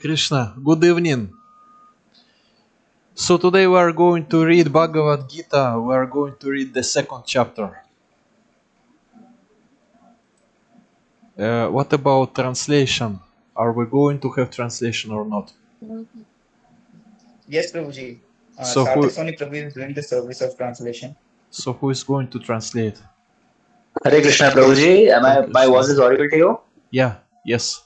Krishna, good evening. So today we are going to read Bhagavad Gita. We are going to read the second chapter. What about translation? Are we going to have translation or not? Yes, Prabhuji. So who, Satyaswani Prabhu is doing the service of translation. so who is going to translate? Hare Krishna, Prabhuji. Hare My Krishna. voice is audible to you? Yeah, yes.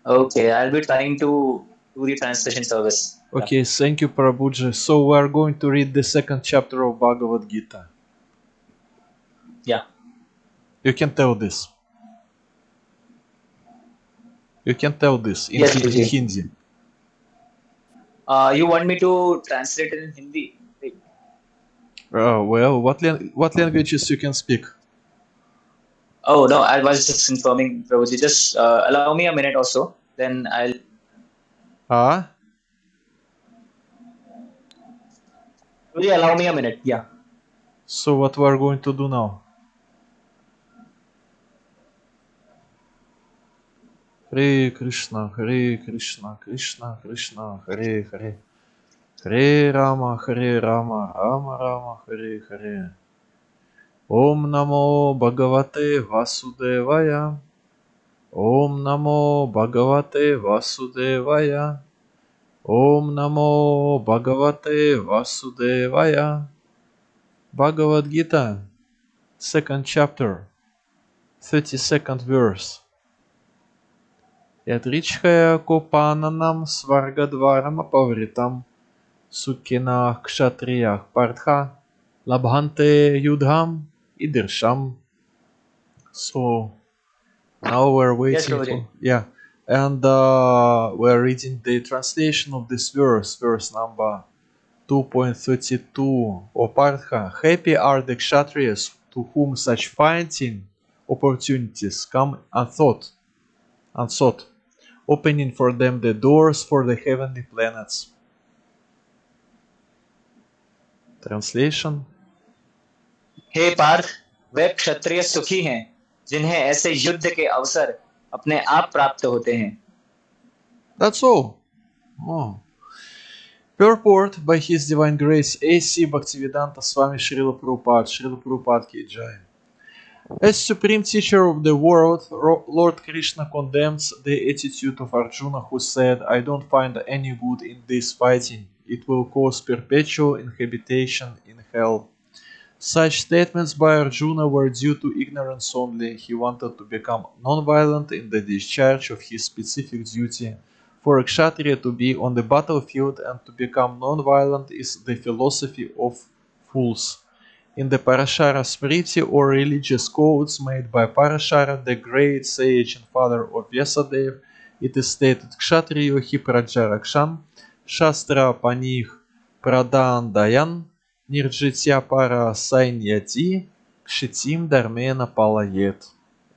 Okay, I'll be trying to do the translation service. Okay, thank you, Prabhuji. So we are going to read the second chapter of Bhagavad Gita. Yeah. You can tell this. You can tell this in, Yes, in Prabhuji. Hindi. You want me to translate it in Hindi? Well, what languages you can speak? Oh, no, I was just confirming, Prabhuji. Just allow me a minute or so. Then I'll. Prabhuji, allow me a minute. Yeah. So what we are going to do now? Hare Krishna, Krishna Krishna, Hare Hare. Hare Rama, Rama Rama, Hare Hare. Om Namo Bhagavate Vasudevaya. Om Namo Bhagavate Vasudevaya. Om Namo Bhagavate Vasudevaya. Bhagavad Gita, second chapter, 32nd verse. Yatrichhaya Kopananam Svargadvaram Apavritam Sukhinah Kshatriyah Partha Labhante Yudham Idirsham. So now we're waiting Yes, for and we're reading the translation of this verse number 2.32. O Partha, happy are the Kshatriyas to whom such fighting opportunities come unsought, opening for them the doors for the heavenly planets. Translation. हे पार्थ, वे क्षत्रिय सुखी हैं जिन्हें ऐसे युद्ध के अवसर अपने आप प्राप्त होते हैं. That's all. Oh. Purport by His Divine Grace A.C. Bhaktivedanta Swami Srila Prabhupada Ki Jai. As Supreme Teacher of the world, Lord Krishna condemns the attitude of Arjuna who said, I don't find any good in this fighting. It will cause perpetual inhabitation in hell. Such statements by Arjuna were due to ignorance only. He wanted to become non-violent in the discharge of his specific duty. For a Kshatriya to be on the battlefield and to become non-violent is the philosophy of fools. In the Parashara Smriti or religious codes made by Parashara, the great sage and father of Vyasadeva, it is stated Kshatriyo hi prajarakshan, Shastra panih pradandayan, Nirjitya para sainyati, Kshitim dharmena palayet.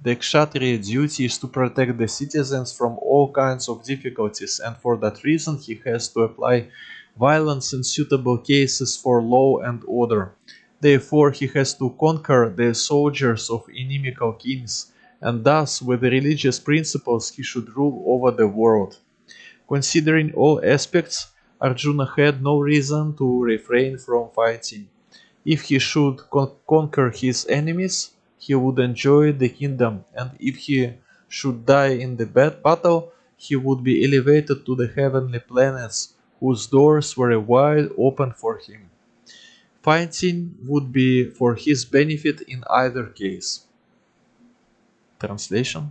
The Kshatriya duty is to protect the citizens from all kinds of difficulties, and for that reason he has to apply violence in suitable cases for law and order. Therefore he has to conquer the soldiers of inimical kings, and thus with religious principles he should rule over the world. Considering all aspects, Arjuna had no reason to refrain from fighting. If he should conquer his enemies, he would enjoy the kingdom, and if he should die in the battle, he would be elevated to the heavenly planets, whose doors were wide open for him. Fighting would be for his benefit in either case. Translation.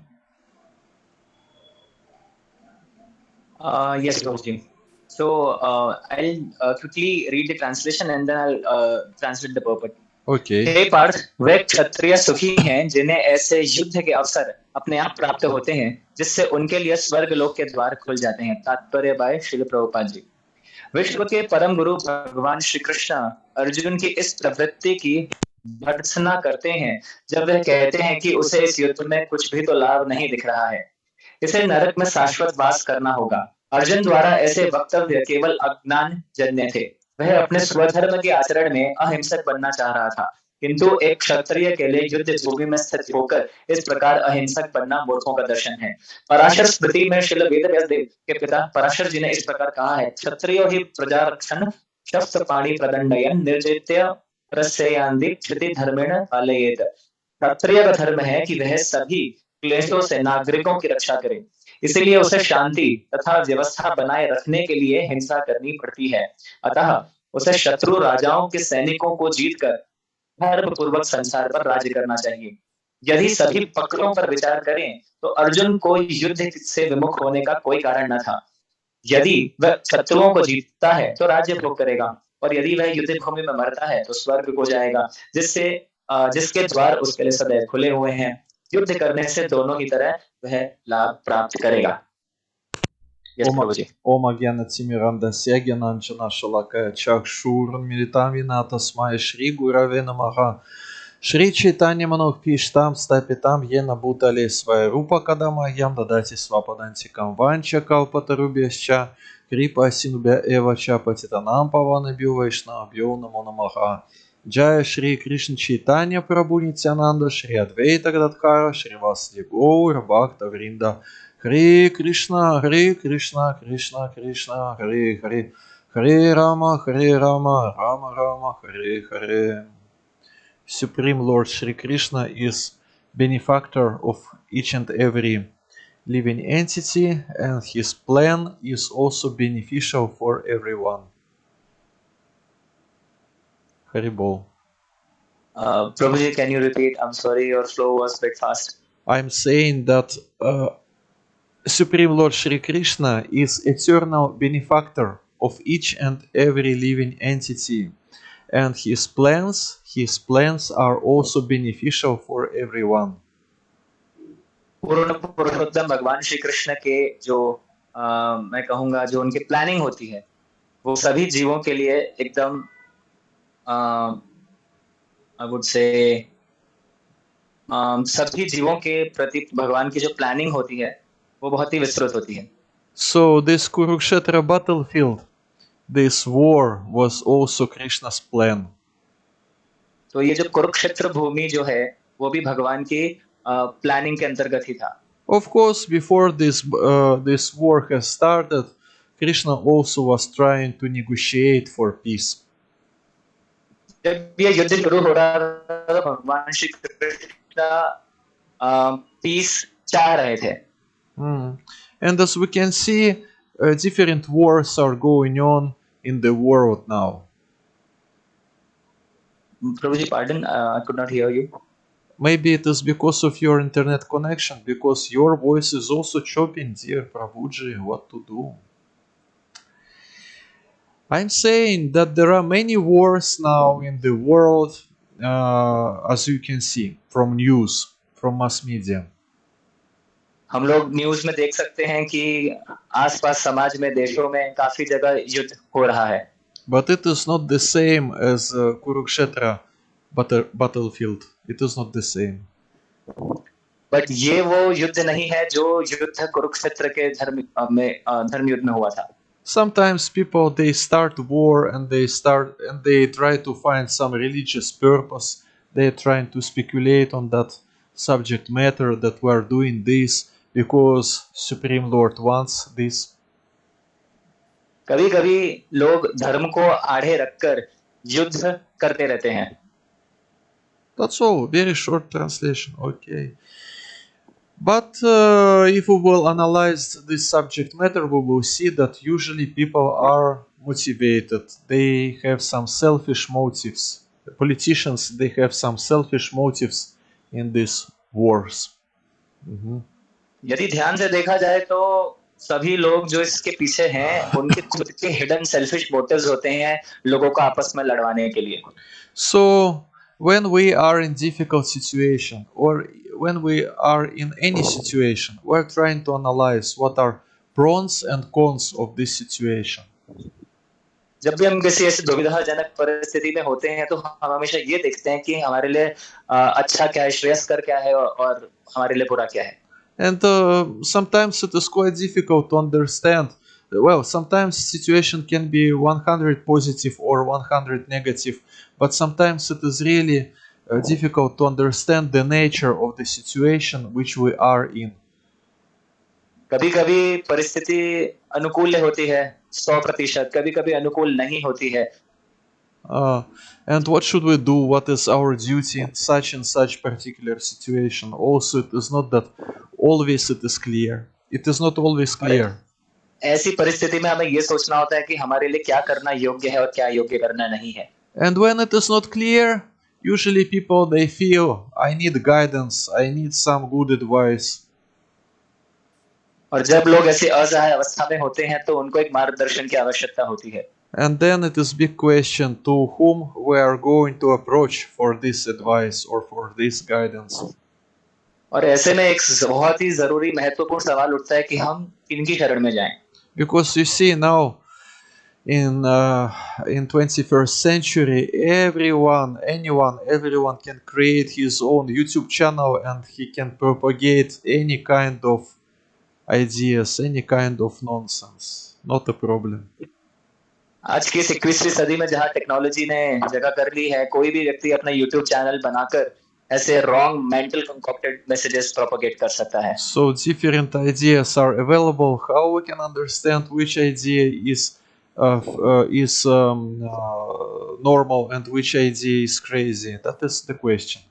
Yes, Prabhuji. So I'll quickly read the translation and then I'll translate the purport. Okay. हे पार्थ, वे क्षत्रिय सुखी हैं जिन्हें ऐसे युद्ध के अवसर अपने आप प्राप्त होते हैं जिससे उनके लिए स्वर्ग लोक के द्वार खुल जाते हैं. तात्पर्य बाय श्रील प्रभुपाद जी. विश्व के परम गुरु भगवान श्री कृष्ण अर्जुन की इस प्रवृत्ति की भर्त्सना करते हैं जब वह कहते हैं कि उसे इस युद्ध में कुछ भी तो लाभ नहीं दिख रहा है. इसे नरक में शाश्वत वास करना होगा. अर्जुन द्वारा ऐसे वक्तव्य केवल अज्ञान जन्य थे. वह अपने स्वधर्म के आचरण में अहिंसक बनना चाह रहा था. किंतु एक क्षत्रिय के लिए युद्ध भूमि में स्थित होकर इस प्रकार अहिंसक बनना मूर्खों का दर्शन है। पराशर स्मृति में श्रील वेदव्यास देव के पिता पराशर जी ने इस प्रकार कहा है, क्षत्रियो ही प्रजा रक्षण शस्त्र पाणी प्रदंडयन निर्जित्य रस्ययान्ति क्षति धर्मेण पालयेत। क्षत्रिय का धर्म है कि वह सभी क्लेशों से नागरिकों की रक्षा करे, इसीलिए उसे शांति तथा व्यवस्था बनाए रखने के लिए हिंसा करनी पड़ती है। अतः उसे शत्रु राजाओं के सैनिकों को जीतकर धर्म पूर्वक संसार पर राज्य करना चाहिए। यदि सभी पक्षों पर विचार करें तो अर्जुन को युद्ध से विमुख होने का कोई कारण न था। यदि वह शत्रुओं को जीतता है तो राज्य भोग करेगा, और यदि वह युद्ध भूमि में मरता है तो स्वर्ग को जाएगा, जिसके द्वार उसके लिए सदैव खुले हुए हैं। युद्ध करने से दोनों ही तरह वह लाभ प्राप्त करेगा। Yes Prabhu ji. Om Agyan Timirandasya Gyananjana Shalakaya Chakshur Militam Vinatasmaya Shri Gurave Namaha Shri Chaitanya Manokpishtam Stapitam Yena Bhutale Svaya Kadama Yam Dadati Swapadantikam Vancha Kalpatarubhyascha Kripa Sinubhya Eva Chapatitanam Pavana Bhuvaishna Bhyo Namo Namaha Jaya Shri Krishna Chaitanya Prabhu Nityananda Shri Advaita Gadadkara Shri Vasudeva Gaura Bhakta Vrinda Hare Krishna, Krishna Krishna, Hare Hare, Hare Rama, Rama Rama, Hare Hare. Supreme Lord Shri Krishna is benefactor of each and every living entity, and his plan is also beneficial for everyone. Haribol. Prabhuji, can you repeat? I'm sorry, your flow was a bit fast. I'm saying that Supreme Lord Shri Krishna is eternal benefactor of each and every living entity, and his plans are also beneficial for everyone. पूर्ण पुरुषोत्तम भगवान श्री कृष्ण के जो मैं कहूँगा जो उनकी planning होती है वो सभी जीवों के लिए एकदम आई वुड से सभी जीवों के प्रति भगवान की जो प्लानिंग होती है वो बहुत ही विस्तृत होती है। So this Kurukshetra battlefield, this war was also Krishna's plan. तो ये जो कुरुक्षेत्र भूमि जो है वो भी भगवान की प्लानिंग के अंतर्गत ही था। Of course, before this war has started, Krishna also was trying to negotiate for peace. जब ये युद्ध शुरू हो रहा था तो भगवान श्री कृष्ण पीस चाह रहे थे। And as we can see, different wars are going on in the world now. Prabhuji, pardon, I could not hear you. Maybe it is because of your internet connection, because your voice is also chopping, dear Prabhuji. What to do? I'm saying that there are many wars now in the world, as you can see from news, from mass media. हम लोग news में देख सकते हैं कि आसपास समाज में देशों में काफी जगह युद्ध हो रहा है। But it is not the same as Kurukshetra battlefield. It is not the same. But ये वो युद्ध नहीं है जो युद्ध कुरुक्षेत्र के धर्म युद्ध में हुआ था। Sometimes people they start war and they try to find some religious purpose. They are trying to speculate on that subject matter that we are doing this because Supreme Lord wants this. कभी-कभी लोग धर्म को आड़े रखकर युद्ध करते रहते हैं। That's all. Very short translation. Okay. But if we will analyze this subject matter, we will see that usually people are motivated. They have some selfish motives. The politicians, they have some selfish motives in these wars. यदि ध्यान से देखा जाए तो सभी लोग जो इसके पीछे हैं उनके खुद के हिडन सेल्फिश मोटिव्स होते हैं लोगों को आपस में लड़वाने के लिए। So when we are in difficult situation or when we are in any situation, we are trying to analyze what are pros and cons of this situation. जब भी हम किसी ऐसी दुविधाजनक परिस्थिति में होते हैं तो हम हमेशा ये देखते हैं कि हमारे लिए अच्छा क्या है, श्रेयस्कर क्या है और हमारे लिए बुरा क्या है। And sometimes it is quite difficult to understand. Well, sometimes situation can be 100 positive or 100 negative, but sometimes it is really difficult to understand the nature of the situation which we are in. कभी कभी परिस्थिति अनुकूल होती है 100%, कभी कभी अनुकूल नहीं होती है. And what should we do? What is our duty in such and such particular situation? Also, it is not that always it is clear. It is not always और clear. ऐसी परिस्थिति में हमें ये सोचना होता है कि हमारे लिए क्या करना योग्य है और क्या योग्य करना नहीं है. And when it is not clear, usually people they feel I need guidance, I need some good advice. और जब लोग ऐसी असहाय अवस्था में होते हैं तो उनको एक मार्गदर्शन की आवश्यकता होती है. And then it is big question to whom we are going to approach for this advice or for this guidance. और ऐसे में एक बहुत ही जरूरी महत्वपूर्ण सवाल उठता है कि हम किनकी शरण में जाएं. Because you see now in 21st century, everyone can create his own YouTube channel and he can propagate any kind of ideas, any kind of nonsense. Not a problem. आज की 21वीं सदी में जहां टेक्नोलॉजी ने जगह कर ली है, कोई भी व्यक्ति अपना YouTube चैनल बनाकर ऐसे wrong mental concocted messages propagate कर सकता है. So different ideas are available. How we can understand which idea is normal and which idea is crazy? That is the question.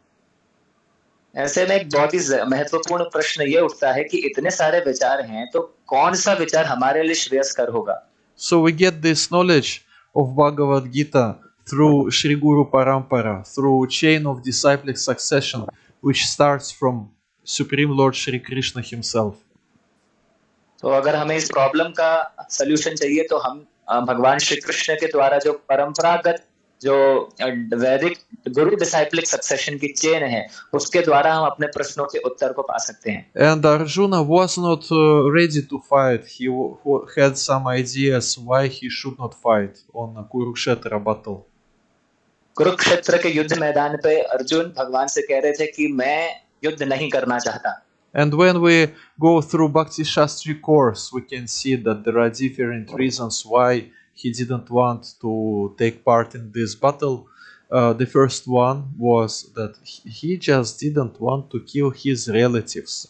ऐसे में एक बहुत ही महत्वपूर्ण प्रश्न ये उठता है कि इतने सारे विचार हैं तो कौन सा विचार हमारे लिए श्रेयस्कर होगा. So we get this knowledge of Bhagavad Gita through Sri Guru Parampara, through chain of disciplic succession, which starts from Supreme Lord Shri Krishna himself. तो अगर हमें इस प्रॉब्लम का सलूशन चाहिए तो हम भगवान श्री कृष्ण के द्वारा जो परंपरागत जो वैदिक गुरु डिसाइप्लिक सक्सेशन की चेन है उसके द्वारा हम अपने प्रश्नों के उत्तर को पा सकते हैं. And Arjuna was not ready to fight. He had some ideas why he should not fight on Kurukshetra battle. Kurukshetra के युद्ध मैदान पे अर्जुन भगवान से कह रहे थे कि मैं युद्ध नहीं करना चाहता. And when we go through Bhakti Shastri course, we can see that there are different reasons why he didn't want to take part in this battle. The first one was that he just didn't want to kill his relatives.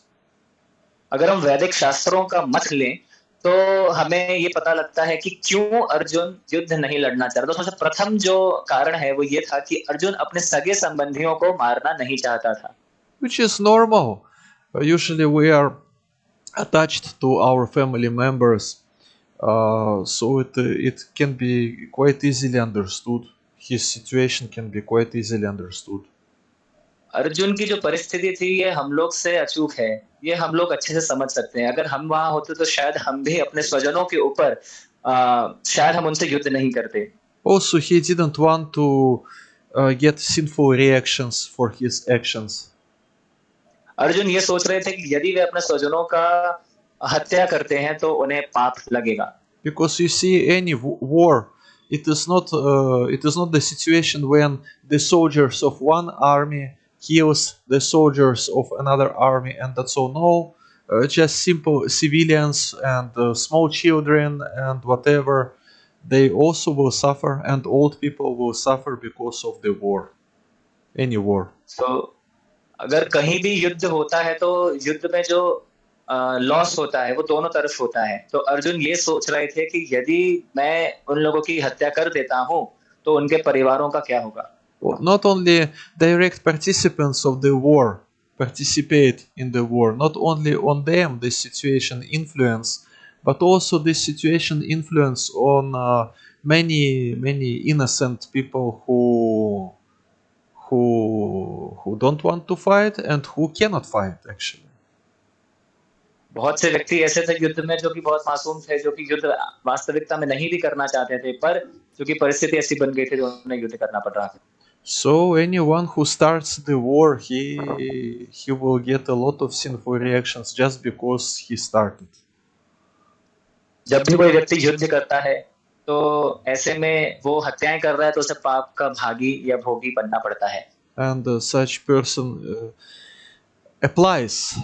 अगर हम वैदिक शास्त्रों का मत लें तो हमें ये पता लगता है कि क्यों अर्जुन युद्ध नहीं लड़ना चाह रहा. तो सबसे प्रथम जो कारण है वो ये था कि अर्जुन अपने सगे संबंधियों को मारना नहीं चाहता था. Which is normal. Usually we are attached to our family members, so it can be quite easily understood. His situation can be quite easily understood. Arjun की जो परिस्थिति थी ये हम लोग से अचूक है, ये हम लोग अच्छे से समझ सकते हैं. अगर हम वहां होते तो शायद हम भी अपने स्वजनों के ऊपर शायद हम उनसे युद्ध नहीं करते. Also, he didn't want to get sinful reactions for his actions. Arjun ये सोच रहे थे कि यदि वे अपने स्वजनों का हत्या करते हैं तो उन्हें पाप लगेगा. Because you see, any war, it is not the situation when the soldiers of one army kills the soldiers of another army and that's all. No, just simple civilians and small children and whatever, they also will suffer, and old people will suffer because of the war, any war. So अगर कहीं भी युद्ध होता है तो युद्ध में जो लॉस होता है वो दोनों तरफ होता है. तो अर्जुन ये सोच रहे थे कि यदि मैं उन लोगों की हत्या कर देता हूँ तो उनके परिवारों का क्या होगा. Not only direct participants of the war participate in the war, not only on them the situation influence, but also this situation influence on many innocent people who don't want to fight and who cannot fight actually. बहुत से व्यक्ति ऐसे थे युद्ध में जो कि बहुत मासूम थे, जो कि युद्ध वास्तविकता में नहीं भी करना चाहते थे, पर क्योंकि परिस्थिति ऐसी बन गई थी तो उन्हें युद्ध करना पड़ रहा था. So anyone who starts the war, he will get a lot of sinful reactions just because he started. जब भी कोई व्यक्ति युद्ध करता है तो ऐसे में वो हत्याएं कर रहा है तो उसे पाप का भागी या भोगी बनना पड़ता है. And such person applies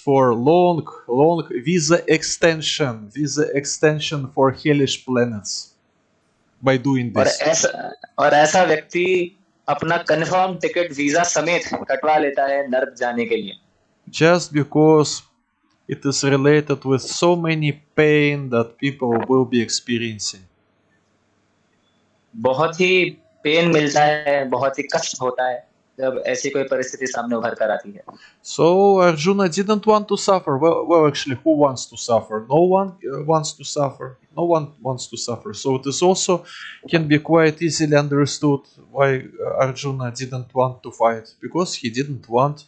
for long visa extension for hellish planets by doing this. और ऐसा व्यक्ति अपना कंफर्म टिकट वीजा समेत कटवा लेता है नर्क जाने के लिए, just because it is related with so many pain that people will be experiencing. बहुत ही पेन मिलता है, बहुत ही कष्ट होता है जब ऐसी कोई परिस्थिति सामने उभर कर आती है। So Arjuna didn't want to suffer. Well, actually, who wants to suffer? No one wants to suffer. No one wants to suffer. So this also can be quite easily understood why Arjuna didn't want to fight, because he didn't want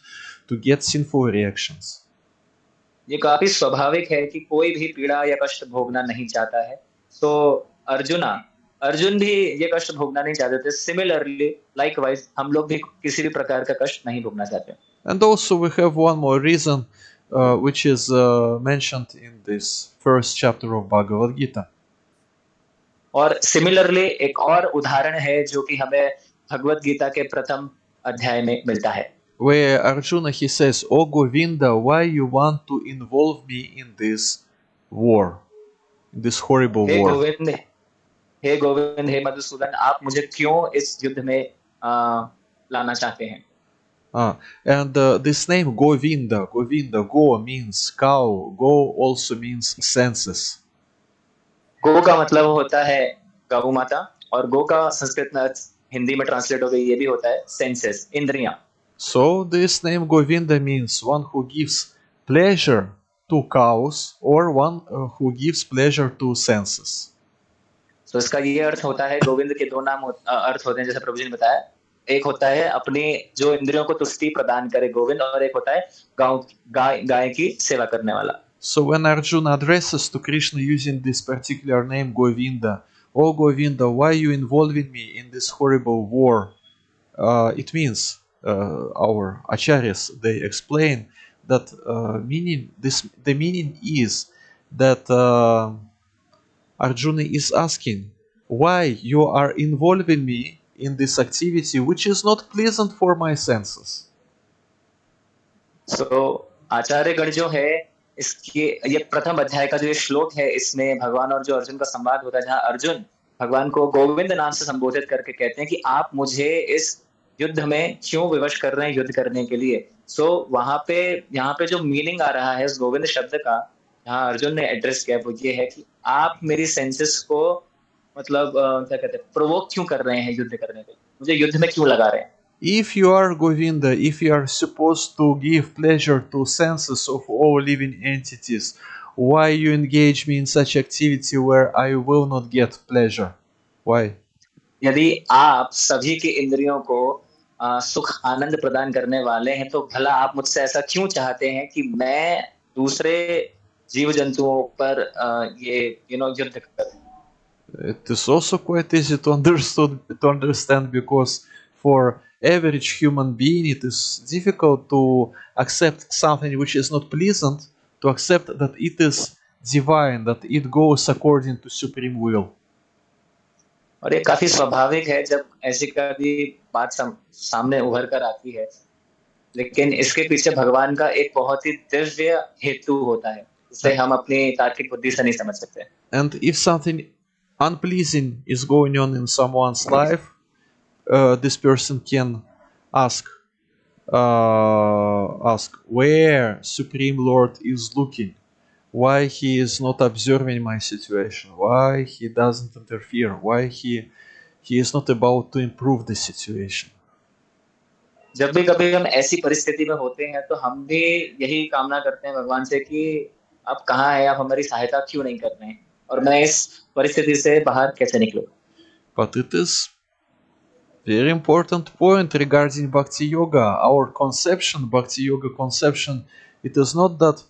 to get sinful reactions. ये काफी स्वाभाविक है कि कोई भी पीड़ा या कष्ट भोगना नहीं चाहता है। तो अर्जुन भी ये कष्ट भोगना नहीं चाहते थे। सिमिलरली लाइकवाइज हम लोग भी किसी भी प्रकार का कष्ट नहीं भोगना चाहते। And also we have one more reason, which is mentioned in this first chapter of Bhagavad Gita. और सिमिलरली एक और उदाहरण है जो कि हमें भगवत गीता के प्रथम अध्याय में मिलता है, Where Arjuna he says, "Oh Govinda, why you want to involve me in this war, in this horrible hey war?" Govind हे मधुसूदन, आप मुझे क्यों इस युद्ध में लाना चाहते हैं। And this name Govinda, Go means cow. Go also means senses. गो का मतलब होता है गौ माता, और गो का संस्कृत में हिंदी में ट्रांसलेट हो गई, ये भी होता है सेंसेस, इंद्रियां। So this name Govinda means one who gives pleasure to cows, or one who gives pleasure to senses. तो इसका ये अर्थ होता है, गोविंद के दो नाम अर्थ होते हैं जैसे प्रभु जी ने बताया। एक होता है अपने जो इंद्रियों को तुष्टि प्रदान करे गोविंद, और एक होता है गाय की सेवा करने वाला। So when Arjuna addresses to Krishna using this particular name Govinda, "Oh Govinda, why you involving me in this horrible war?" It means our acharyas they explain that the meaning is that Arjuna is asking why you are involving me in this activity which is not pleasant for my senses. So आचार्यगण जो है इसके ये प्रथम अध्याय का जो ये श्लोक है, इसमें भगवान और जो अर्जुन का संवाद होता है, जहाँ अर्जुन भगवान को गोविंद नाम से संबोधित करके कहते हैं कि आप मुझे इस युद्ध में क्यों विवश कर रहे हैं युद्ध करने के लिए। सो यहाँ पे जो मीनिंग आ रहा है इस गोविंद शब्द का, जहाँ अर्जुन ने एड्रेस किया, वो ये है कि आप मेरी सेंसेस को मतलब क्या कहते हैं, प्रोवोक क्यों कर रहे हैं युद्ध करने के लिए, मुझे युद्ध में क्यों लगा रहे हैं। If you are Govinda, if you are supposed to give pleasure to senses of all living entities, why you engage me in such activity where I will not get pleasure? Why? यदि आप सभी के इंद्रियों को सुख आनंद प्रदान करने वाले हैं, तो भला आप मुझसे ऐसा क्यों चाहते हैं कि मैं दूसरे जीव जंतुओं पर ये युद्ध करूं। It is also quite easy to understand, because for average human being it is difficult to accept something which is not pleasant, to accept that it is divine, that it goes according to supreme will. और ये काफी स्वाभाविक है जब ऐसी कभी बात सामने उभर कर आती है, लेकिन इसके पीछे भगवान का एक बहुत ही दिव्य हेतु होता है, जिसे हम अपनी तार्किक बुद्धि से नहीं समझ सकते। And if something unpleasing is going on in someone's life, this person can ask where Supreme Lord is looking, why he is not observing my situation, why he doesn't interfere, why he is not about to improve the situation. जब भी कभी हम ऐसी परिस्थिति में होते हैं तो हम भी यही कामना करते हैं भगवान से कि आप कहाँ हैं, आप हमारी सहायता क्यों नहीं कर रहे हैं, और मैं इस परिस्थिति से बाहर कैसे निकलूं। But it is very important point regarding Bhakti Yoga. Our conception, Bhakti Yoga conception, it is not that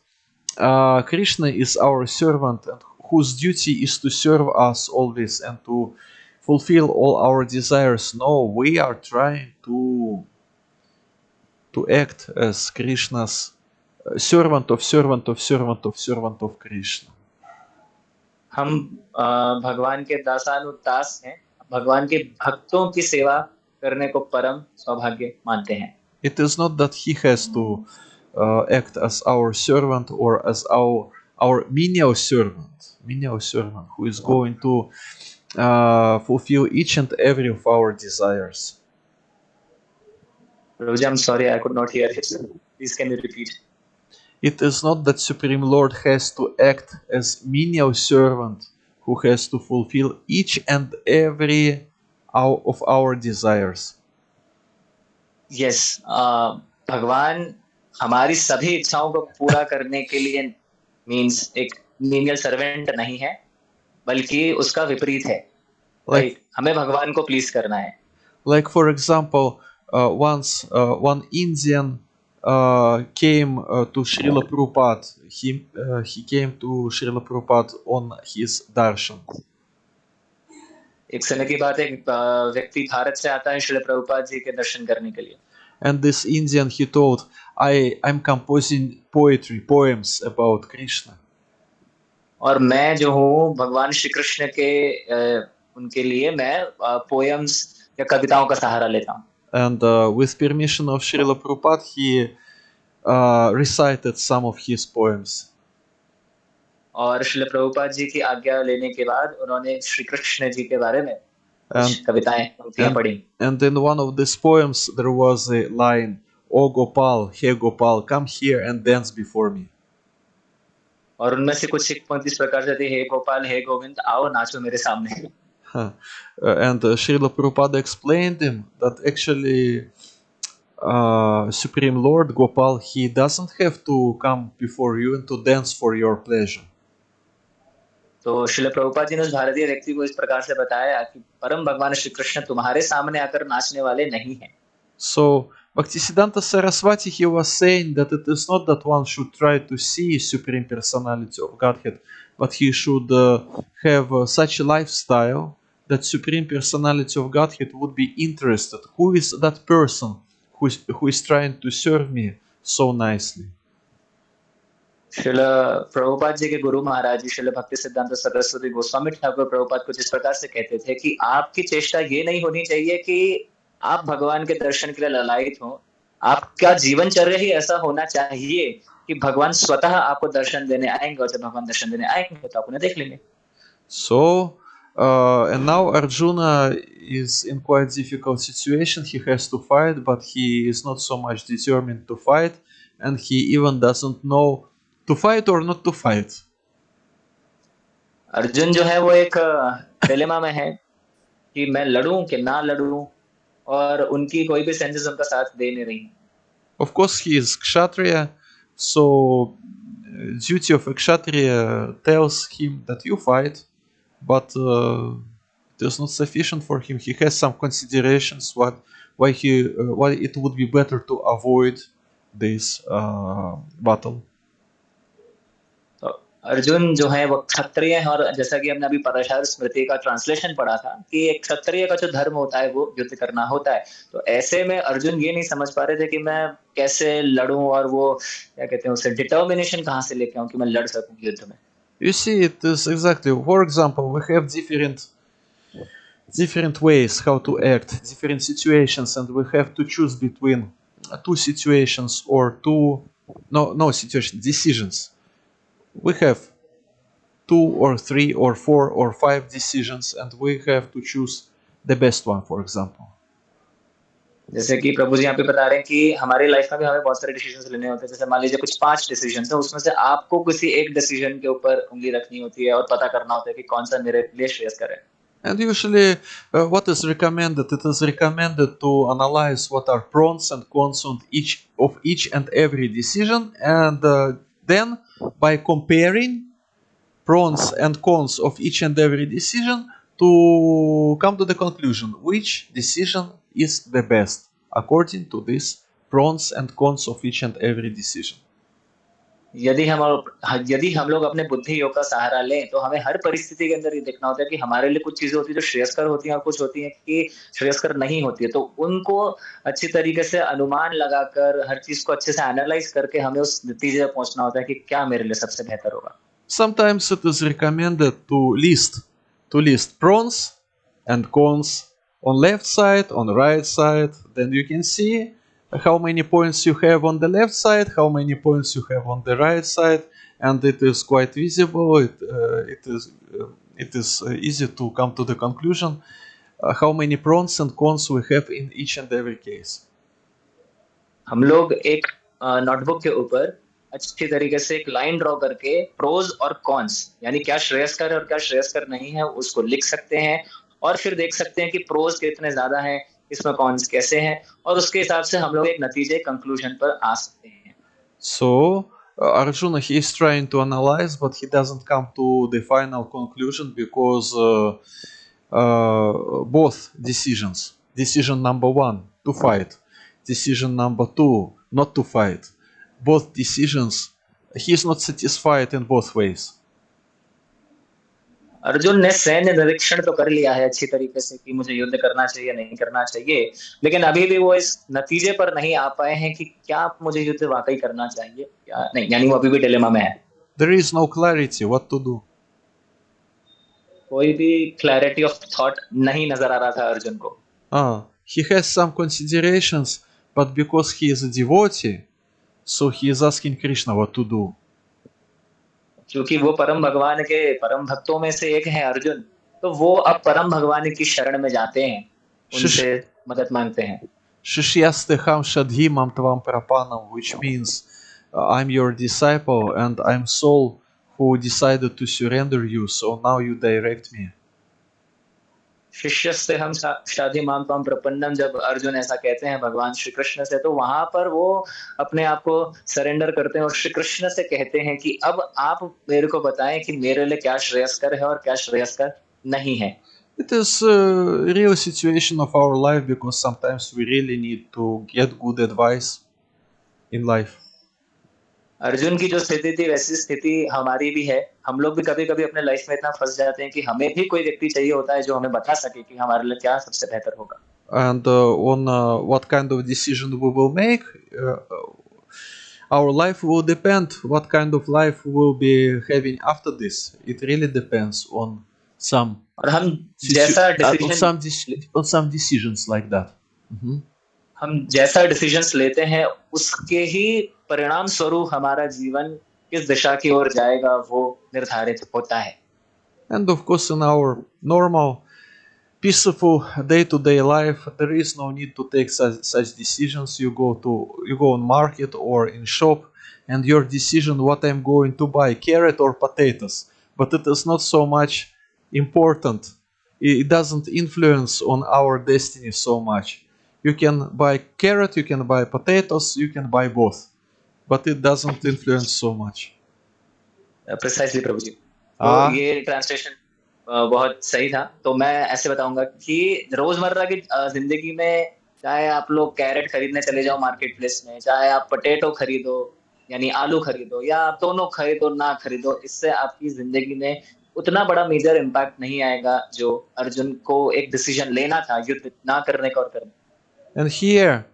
Krishna is our servant and whose duty is to serve us always and to fulfill all our desires. No, we are trying to act as Krishna's servant of Krishna. हम भगवान के दासानुदास हैं, भगवान के भक्तों की सेवा करने को परम सौभाग्य मानते हैं। It is not that he has to act as our servant or as our menial servant who is going to fulfill each and every of our desires. Prabhuji, I'm sorry, I could not hear it. Please, can you repeat? It is not that Supreme Lord has to act as menial servant who has to fulfill each and every of our desires. Yes, भगवान हमारी सभी इच्छाओं को पूरा करने के लिए means एक मीनियल सर्वेंट नहीं है, बल्कि उसका विपरीत है. Like, हमें भगवान को प्लीज करना है. like for example, once one Indian came to Srila Prabhupada. He came to Srila Prabhupada on his darshan. एक समय की बात है, एक व्यक्ति भारत से आता है श्रील प्रभुपाद जी के दर्शन करने के लिए. And this Indian, he told, I'm composing poems about Krishna. और मैं जो हूँ भगवान श्री कृष्ण के उनके लिए मैं पोएम्स या कविताओं का सहारा लेता हूँ. And with permission of Srila Prabhupada, he recited some of his poems. और श्रील प्रभुपाद जी की आज्ञा लेने के बाद उन्होंने श्री कृष्ण जी के बारे में कुछ कविताएं पंक्तियां पढ़ी. And in one of these poems there was a line, "O Gopal, hey Gopal, come here and dance before me." और उनमें से कुछ एक पंक्ति इस प्रकार से थी, हे गोपाल, हे गोविंद, आओ नाचो मेरे सामने. And Srila Prabhupada explained him that actually Supreme Lord Gopal, he doesn't have to come before you and to dance for your pleasure. तो श्रील प्रभुपाद जी ने उस भारतीय व्यक्ति को इस प्रकार से बताया कि परम भगवान श्री कृष्ण तुम्हारे सामने आकर नाचने वाले नहीं हैं. So Bhaktisiddhanta Saraswati, he was saying that it is not that one should try to see Supreme Personality of Godhead, but he should have such a lifestyle that Supreme Personality of Godhead would be interested. Who is that person who is trying to serve me so nicely? Srila Prabhupada ji के गुरु महाराज जी श्रील भक्ति सिद्धांत सरस्वती गोस्वामी ठाकुर प्रभुपाद कुछ इस प्रकार से कहते थे कि आपकी चेष्टा ये नहीं होनी चाहिए कि आप भगवान के दर्शन के लिए ललायित हो. आपका जीवनचर्या ही ऐसा होना चाहिए कि भगवान स्वतः आपको दर्शन देने आएंगे, और जब भगवान दर्शन देने आएंगे तो आप उन्हें देख लेंगे. So and now Arjuna is in quite difficult situation. He has to fight, but he is not so much determined to fight, and he even doesn't know to fight or not to fight. Arjun जो है वो एक dilemma में है कि मैं लड़ूं कि ना लड़ूं, और उनकी कोई भी सेंसेस उनका साथ दे नहीं रही. Of course, he is Kshatriya, so duty of a Kshatriya tells him that you fight, but it is not sufficient for him. He has some considerations why it would be better to avoid this battle. Arjun जो है वो क्षत्रिय है, और जैसा कि हमने अभी पराशर स्मृति का ट्रांसलेशन पढ़ा था कि एक क्षत्रिय का जो धर्म होता है वो युद्ध करना होता है. तो ऐसे में अर्जुन ये नहीं समझ पा रहे थे कि मैं कैसे लड़ूं, और वो क्या कहते हैं उसे डिटर्मिनेशन कहाँ से लेके आऊं कि मैं लड़ सकूं युद्ध में. You see, it is exactly. For example, we have different ways how to act, different situations, and we have to choose between two situations or decisions. We have 2 or 3 or 4 or 5 decisions, and we have to choose the best one, for example. जैसे कि प्रभु जी यहाँ पे बता रहे हैं कि हमारे life में भी हमें बहुत सारे डिसीजंस लेने होते हैं. जैसे मान लीजिए कुछ 5 डिसीजंस हैं, उसमें से आपको किसी एक डिसीजन के ऊपर उंगली रखनी होती है और पता करना होता है कि कौन सा मेरे लिए श्रेयस्कर है. And usually, what is recommended? It is recommended to analyze what are pros and cons of each and every decision, and then by comparing pros and cons of each and every decision to come to the conclusion which decision is the best according to these pros and cons of each and every decision. यदि हम लोग अपने बुद्धि योग का सहारा लें तो हमें हर परिस्थिति के अंदर ये देखना होता है कि हमारे लिए कुछ चीजें होती है जो श्रेयस्कर होती हैं और कुछ होती हैं कि श्रेयस्कर नहीं होती है. तो उनको अच्छी तरीके से अनुमान लगाकर हर चीज को अच्छे से एनालाइज करके हमें उस नतीजे पर पहुंचना होता है कि क्या मेरे लिए सबसे बेहतर होगा. Sometimes it is recommended to list pros and cons on left side, on right side. Then you can see how many points you have on the left side, how many points you have on the right side, and it is quite visible. It is easy to come to the conclusion how many pros and cons we have in each and every case. हम लोग एक notebook के ऊपर अच्छी तरीके से एक line draw करके प्रोज और कॉन्स यानी क्या श्रेयस्कर है और क्या श्रेयस्कर नहीं है उसको लिख सकते हैं और फिर देख सकते हैं कि प्रोज कितने ज्यादा हैं, इसमें कॉन्स कैसे हैं, और उसके हिसाब से हम लोग एक नतीजे कंक्लूजन पर आ सकते हैं। So Arjuna, he is trying to analyze, but he doesn't come to the final conclusion because both decisions, decision number one to fight, decision number two not to fight, both decisions, he is not satisfied in both ways. Arjun ने सैन्य निरीक्षण तो कर लिया है अच्छी तरीके से कि मुझे युद्ध करना चाहिए नहीं करना चाहिए, लेकिन अभी भी वो इस नतीजे पर नहीं आ पाए हैं कि क्या मुझे युद्ध वाकई करना चाहिए या नहीं, यानी वो अभी भी डिलेमा में है। There is no clarity what to do. कोई भी क्लैरिटी ऑफ थॉट नहीं नजर आ रहा था अर्जुन को। He has some considerations, but because he is a devotee, so he is asking Krishna what to do. क्योंकि वो परम भगवान के परम भक्तों में से एक है अर्जुन, तो वो अब परम भगवान की शरण में जाते हैं, उनसे मदद मांगते हैं। Shishyasteham shadhimam tvam prapanam, which means I'm your disciple and I'm soul who decided to surrender you, so now you direct me. शिष्य से हम शादी माम तम प्रपन्नम, जब अर्जुन ऐसा कहते हैं भगवान श्री कृष्ण से, तो वहां पर वो अपने आप को सरेंडर करते हैं और श्री कृष्ण से कहते हैं कि अब आप मेरे को बताएं कि मेरे लिए क्या श्रेयस्कर है और क्या श्रेयस्कर नहीं है। It is a real situation of our life because sometimes we really need to get good advice in life. Arjun की जो स्थिति थी वैसी स्थिति हमारी भी है। हम लोग भी कभी कभी अपने लाइफ में इतना फंस जाते हैं कि हमें भी कोई व्यक्ति चाहिए होता है जो हमें बता सके कि हमारे लिए क्या सबसे बेहतर होगा। And on what kind of decision we will make, our life will depend what kind of life we will be having after this. It really depends on some और हम जैसा on some decisions like that. हम जैसा decisions लेते हैं उसके ही परिणाम स्वरूप हमारा जीवन किस दिशा की ओर जाएगा वो निर्धारित होता है। And of course, in our normal, peaceful day-to-day life, there is no need to take such decisions. You go on market or in shop, and your decision what I'm going to buy, carrot or potatoes. But it is not so much important. It doesn't influence on our destiny so much. You can buy carrot, you can buy potatoes, you can buy both, but it doesn't influence so much. Precisely प्रभु जी। तो ये translation बहुत सही था। तो मैं ऐसे बताऊंगा कि रोजमर्रा की जिंदगी में चाहे आप लोग कैरेट खरीदने चले जाओ मार्केट प्लेस में, चाहे आप पोटैटो खरीदो यानी आलू खरीदो, या आप दोनों खरीदो ना खरीदो, इससे आपकी जिंदगी में उतना बड़ा मेजर इम्पैक्ट नहीं आएगा जो अर्जुन को एक डिसीजन लेना था युद्ध ना करने का और करने। And here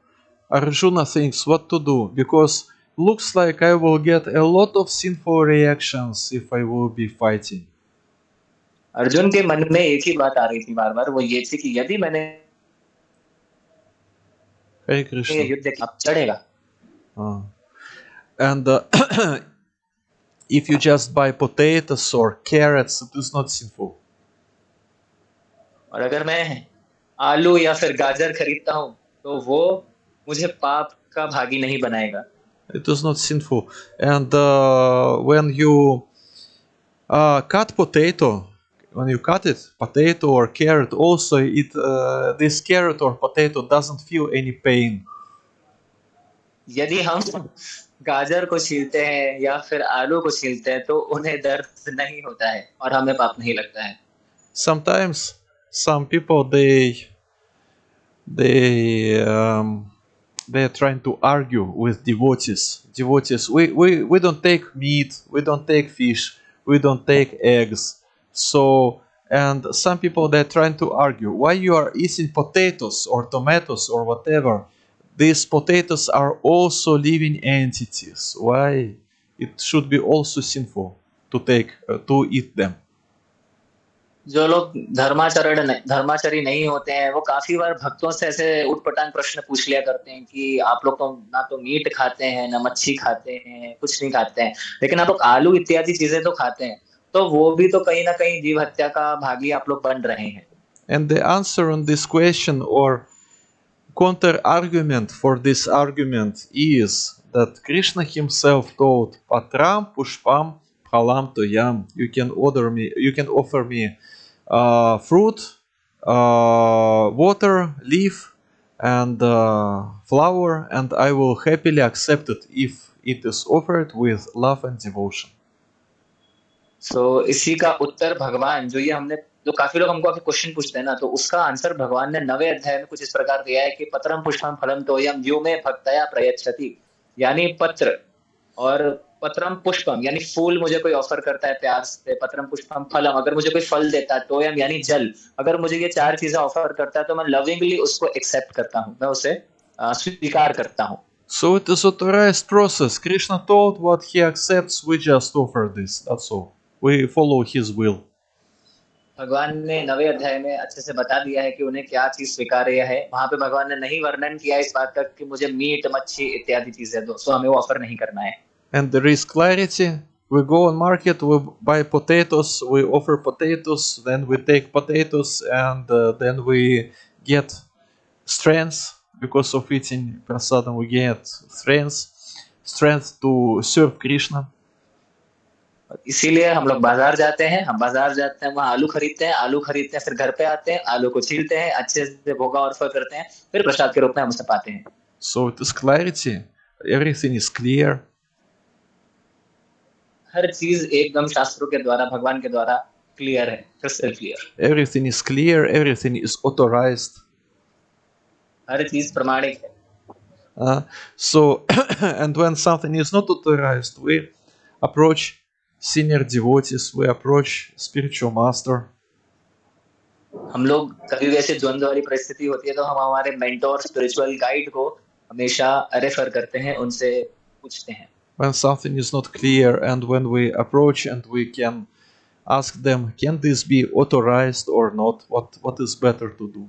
Arjuna thinks what to do, because looks like I will get a lot of sinful reactions if I will be fighting. Arjun के मन में एक ही बात आ रही थी बार बार, वो ये थी कि यदि मैंने Hare Krishna. युद्ध अब चढ़ेगा। And if you just buy potatoes or carrots, it is not sinful. और अगर मैं आलू या फिर गाजर खरीदता हूँ तो वो मुझे पाप का भागी नहीं बनाएगा। It is not sinful. And when you cut potato, when you cut it, potato or carrot, also this carrot or potato doesn't feel any pain. यदि हम गाजर को छीलते हैं या फिर आलू को छीलते हैं तो उन्हें दर्द नहीं होता है और हमें पाप नहीं लगता है। Sometimes some people they're trying to argue with devotees. We don't take meat, we don't take fish, we don't take eggs. So, and some people they're trying to argue why you are eating potatoes or tomatoes or whatever. These potatoes are also living entities. Why it should be also sinful to eat them? जो लोग धर्माचरी नहीं होते हैं वो काफी बार भक्तों से ऐसे उटपटांग प्रश्न पूछ लिया करते हैं कि आप लोग तो ना तो मीट खाते हैं ना मच्छी खाते हैं, कुछ नहीं खाते हैं, लेकिन आप लोग आलू इत्यादि चीजें तो खाते हैं, तो वो भी तो कहीं ना कहीं जीव हत्या का भागी आप लोग बन रहे हैं। And the answer on this question or counter argument for this argument is that Krishna himself told Patram Pushpam Pralam Toyam. You can offer me fruit, water, leaf, and flower, and I will happily accept it if it is offered with love and devotion. सो इसी का उत्तर भगवान जो ये हमने जो काफी लोग हमको क्वेश्चन पूछते हैं ना, तो उसका आंसर भगवान ने 9वें अध्याय में कुछ इस प्रकार दिया है कि पत्रम पुष्पम फलम तोयम यो में भक्तया प्रयच्छति, यानी पत्र और पत्रम पुष्पम यानी फूल मुझे कोई ऑफर करता है प्यार से, पत्रम पुष्पम फलम अगर मुझे कोई फल देता है, तोयम यानी जल, अगर मुझे ये 4 चीजें ऑफर करता है तो मैं लविंगली उसको एक्सेप्ट करता हूँ, मैं उसे स्वीकार करता हूँ. So it is authorized process. Krishna told what he accepts, we just offer this. That's all. We follow his will. भगवान ने 9वें अध्याय में अच्छे से बता दिया है कि उन्हें क्या चीज स्वीकार्य है. वहां पे भगवान ने नहीं वर्णन किया इस बात का कि मुझे मीट मच्छी इत्यादि चीजें दो, सो हमें वो ऑफर नहीं करना है. And there is clarity. We go on market, we buy potatoes, we offer potatoes, then we take potatoes, and then we get strength because of eating prasadam. We get strength to serve Krishna. इसीलिए हम लोग बाजार जाते हैं, वहां आलू खरीदते हैं, फिर घर पे आते हैं, आलू को छीलते हैं, अच्छे से भोगा और अर्पण करते हैं, फिर प्रसाद के रूप में हम उसे पाते हैं. So it is clarity. Everything is clear. हर चीज एकदम शास्त्रों के द्वारा, भगवान के द्वारा क्लियर है, crystal clear. Everything is clear. Everything is authorized. हर चीज प्रमाणिक है. So, and when something is not authorized, we approach senior devotees, we approach spiritual master. हम लोग कभी भी ऐसे द्वंद्व वाली परिस्थिति होती है तो हम हमारे मेंटोर स्पिरिचुअल गाइड को हमेशा रेफर करते हैं, उनसे पूछते हैं. When something is not clear, and when we approach and we can ask them, can this be authorized or not? What is better to do?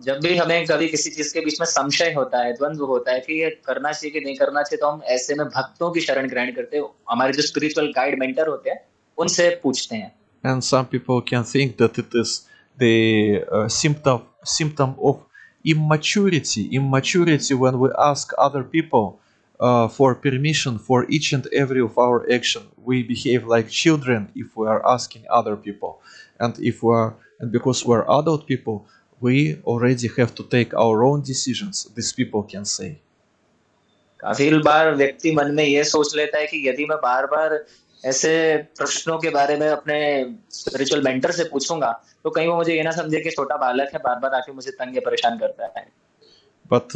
जब भी हमें कभी किसी चीज के बीच में संशय होता है, द्वंद्व होता है कि ये करना चाहिए कि नहीं करना चाहिए, तो हम ऐसे में भक्तों की शरण ग्रहण करते हैं, हमारे जो स्पिरिचुअल गाइड मेंटर होते हैं उनसे पूछते हैं. And some people can think that it is the symptom of immaturity when we ask other people for permission for each and every of our action. We behave like children if we are asking other people, and because we are adult people, we already have to take our own decisions. These people can say. काफी बार व्यक्ति मन में ये सोच लेता है कि यदि मैं बार बार ऐसे प्रश्नों के बारे में अपने स्पिरिचुअल मेंटर से पूछूंगा तो कहीं वो मुझे ये ना समझे कि छोटा बालक है, बार बार आके मुझे तंग या परेशान करता है. But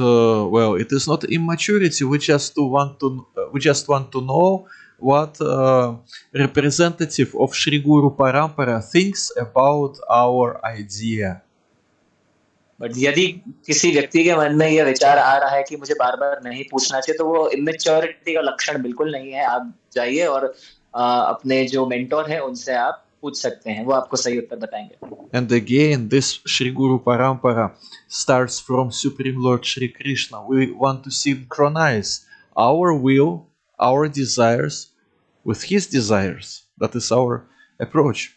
well, it is not immaturity. We just want to know what representative of Sri Guru Parampara thinks about our idea. But यदि किसी व्यक्ति के मन में यह विचार आ रहा है कि मुझे बार बार नहीं पूछना चाहिए, तो वो इमेच्योरिटी का लक्षण बिल्कुल नहीं है. आप जाइए और अपने जो मेंटोर है उनसे आप पूछ सकते हैं, वो आपको सही उत्तर बताएंगे. And again, this Sri Guru Parampara starts from Supreme Lord Shri Krishna. We want to synchronize our will, our desires with his desires. That is our approach.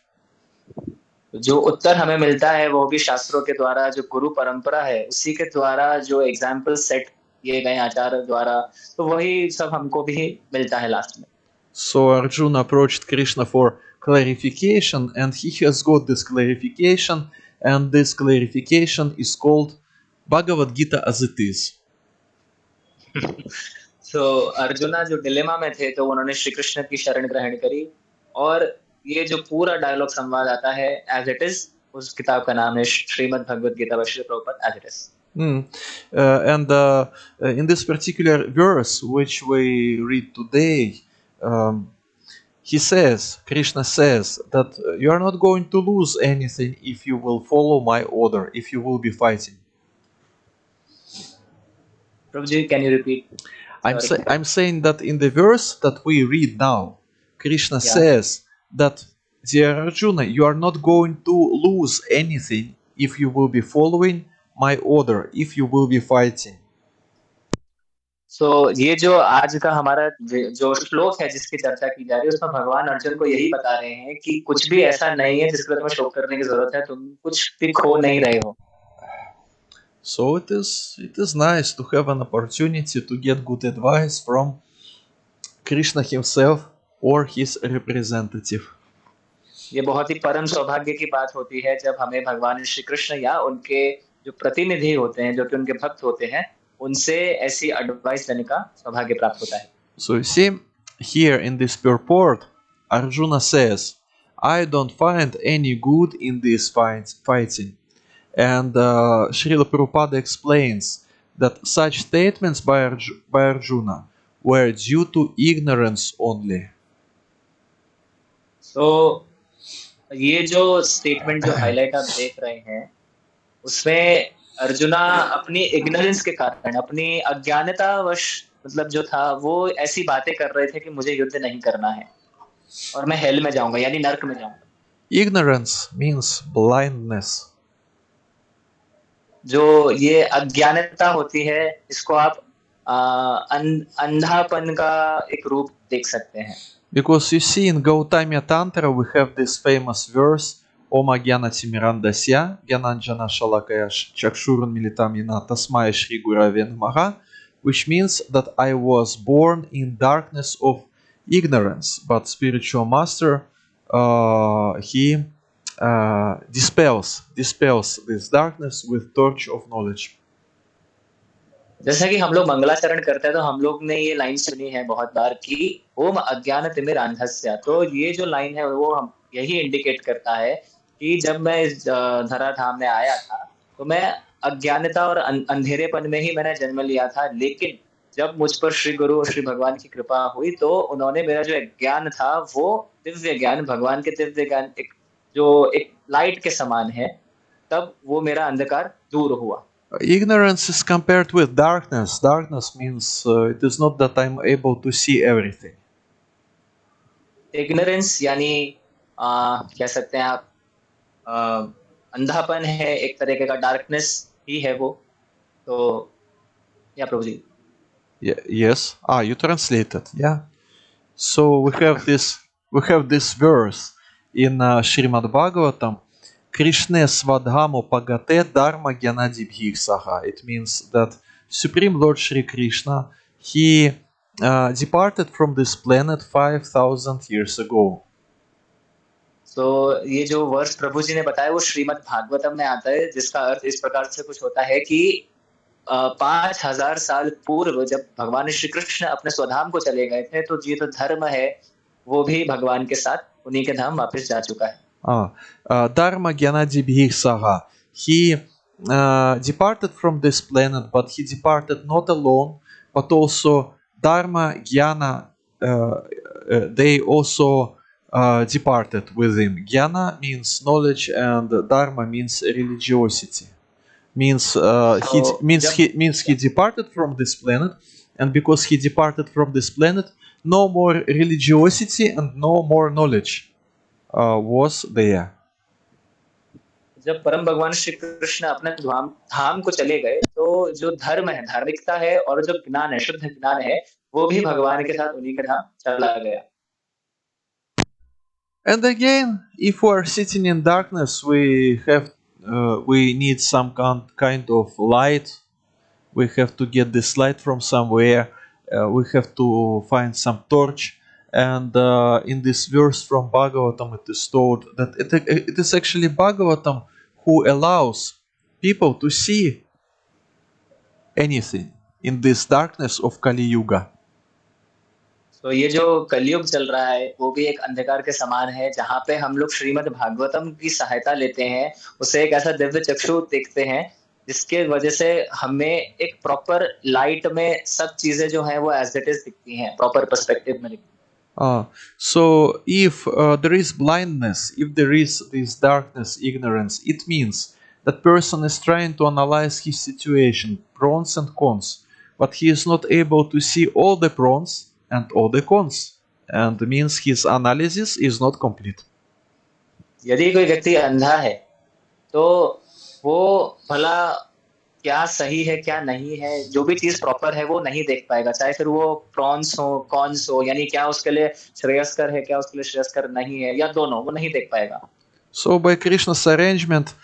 जो उत्तर हमें मिलता है वो भी शास्त्रों के द्वारा, जो गुरु परंपरा है उसी के द्वारा, जो एग्जाम्पल सेट किए गए आचार्य द्वारा, तो वही सब हमको भी मिलता है लास्ट में. So Arjuna approached Krishna for clarification, and he has got this clarification, and this clarification is called Bhagavad Gita as it is. So arjuna जो डिलेमा में थे तो उन्होंने श्री कृष्ण की शरण ग्रहण करी, और ये जो पूरा डायलॉग संवाद आता है एज इट इज, उस किताब का नाम है Shrimad Bhagavad Gita by Srila Prabhupada as it is. And in this particular verse which we read today, Krishna says that you are not going to lose anything if you will follow my order, if you will be fighting. Prabhuji, can you repeat? I'm saying that in the verse that we read now, Krishna says that, dear Arjuna, you are not going to lose anything if you will be following my order, if you will be fighting. So ये जो आज का हमारा जो श्लोक है जिसकी चर्चा की जा रही है, उसमें भगवान अर्जुन को यही बता रहे हैं कि कुछ भी ऐसा नहीं है जिसके लिए तुम्हें शोक करने की जरूरत है, तुम कुछ भी खो नहीं रहे हो. So it is nice to have an opportunity to get good advice from Krishna himself or his representative. ये बहुत ही परम सौभाग्य की बात होती है जब हमें भगवान श्री कृष्ण या उनके जो प्रतिनिधि होते हैं, जो कि उनके भक्त होते हैं, उनसे ऐसी एडवाइस लेने का सौभाग्य प्राप्त होता है। So you see, here in this purport, Arjuna says, I don't find any good in this fighting. And Srila Prabhupada explains that such statements by Arjuna were due to ignorance only. तो ये जो statement जो highlight आप देख रहे हैं, उसमें अर्जुना अपनी इग्नोरेंस के कारण, अपनी अज्ञानतावश मतलब जो था, वो ऐसी बातें कर रहे थे कि मुझे युद्ध नहीं करना है और मैं हेल में जाऊंगा, यानी नर्क में जाऊंगा। Ignorance means blindness. जो ये अज्ञानता होती है, इसको आप अंधापन का एक रूप देख सकते हैं। Because you see, in Gautamiya Tantra we have this famous verse Om Agyanati Mirandasya Gyananjana Shalakaya Chakshurun Militam Yena Tasmaya Shri Gurave Namaha, which means that I was born in darkness of ignorance, but spiritual master he dispels this darkness with torch of knowledge. जैसा कि हम लोग मंगलाचरण करते हैं, तो हम लोग ने ये लाइन सुनी है बहुत बार कि ओम अज्ञानतिमिरान्धस्य। तो ये जो लाइन है वो हम यही इंडिकेट करता है कि जब मैं इस धराधाम में आया था, तो मैं अज्ञानता और अंधेरेपन में ही मैंने जन्म लिया था, लेकिन जब मुझ पर श्री गुरु और श्री भगवान की कृपा हुई, तो उन्होंने मेरा जो ज्ञान था, वो दिव्य ज्ञान, भगवान के दिव्य ज्ञान एक लाइट के समान है, तब वो मेरा अंधकार दूर हुआ। Ignorance is compared with darkness. Darkness means it is not that I'm able to see everything. Ignorance यानी कह सकते हैं आप अंधापन है, एक तरीके का डार्कनेस ही है वो। तो या प्रभु जी। Yes. You translated. Yeah. So we have this verse in Srimad Bhagavatam. Krishna Svadhamo Pagate Dharma Gyanadi Bhiksaha. It means that Supreme Lord Shri Krishna, he departed from this planet 5,000 years ago. तो ये जो वर्ष प्रभु जी ने बताया वो श्रीमद् भागवतम में आता है, जिसका अर्थ इस प्रकार से कुछ होता है कि 5,000 साल पूर्व जब भगवान श्री कृष्ण अपने स्वधाम को चले गए थे, तो ये तो धर्म है, वो भी भगवान के साथ उन्हीं के धाम वापस जा चुका है। Dharma Gyanadi Bhiksaha. He departed from this planet, but he departed not alone, but also Dharma, Jnana, they also departed with him. Jnana means knowledge, and Dharma means religiosity. Means he departed from this planet, and because he departed from this planet, no more religiosity and no more knowledge was there. जब परम भगवान श्री कृष्ण अपने धाम को चले गए, तो जो धर्म है, धार्मिकता है, और जो ज्ञान है, शुद्ध ज्ञान है, वो भी भगवान के साथ उन्हीं के धाम चला गया। And again, if we are sitting in darkness, we need some kind of light. We have to get this light from somewhere. We have to find some torch. And in this verse from Bhagavatam, it is told that it is actually Bhagavatam who allows people to see anything in this darkness of Kali Yuga. तो ये जो कलयुग चल रहा है, वो भी एक अंधकार के समान है, जहाँ पे हम लोग श्रीमद् भागवतम की सहायता लेते हैं, उसे एक ऐसा दिव्य चक्षु देखते हैं, जिसके वजह से हमें एक प्रॉपर लाइट में सब चीजें जो हैं वो एज इट इज दिखती हैं, प्रॉपर पर्सपेक्टिव में दिखती हैं। So if there is blindness, if there is this darkness, ignorance, it means that person is trying to analyze his situation, pros and cons, but he is not able to see all the pros and all the cons, and means his analysis is not complete. यदि कोई व्यक्ति अंधा है, तो वो भला क्या सही है क्या नहीं है, जो भी चीज प्रॉपर है वो नहीं देख पाएगा, चाहे फिर वो प्रॉन्स हो कॉन्स हो, यानी क्या उसके लिए श्रेयस्कर है, क्या उसके लिए श्रेयस्कर नहीं है, या दोनों, वो नहीं देख पाएगा। So by Krishna's arrangement,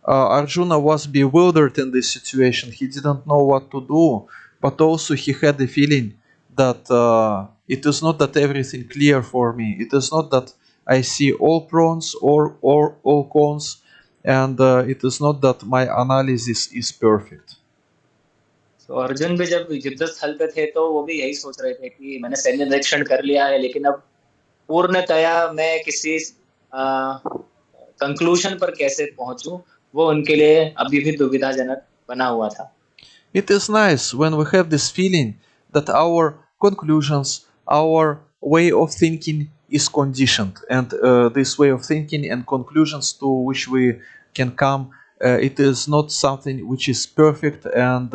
Arjuna was bewildered in this situation. He didn't know what to do, but also he had the feeling that it is not that everything clear for me. It is not that I see all pros or all cons, and it is not that my analysis is perfect. तो अर्जुन भी जब युद्ध स्थल पे थे तो वो भी यही सोच रहे थे कि मैंने सैन्य निरीक्षण कर लिया है, लेकिन अब पूर्णतया मैं किसी कंक्लूजन पर कैसे पहुंचूं, वो उनके लिए अभी भी दुविधाजनक बना हुआ था. It is nice when we have this feeling that our conclusions, our way of thinking is conditioned, and this way of thinking and conclusions to which we can come, it is not something which is perfect and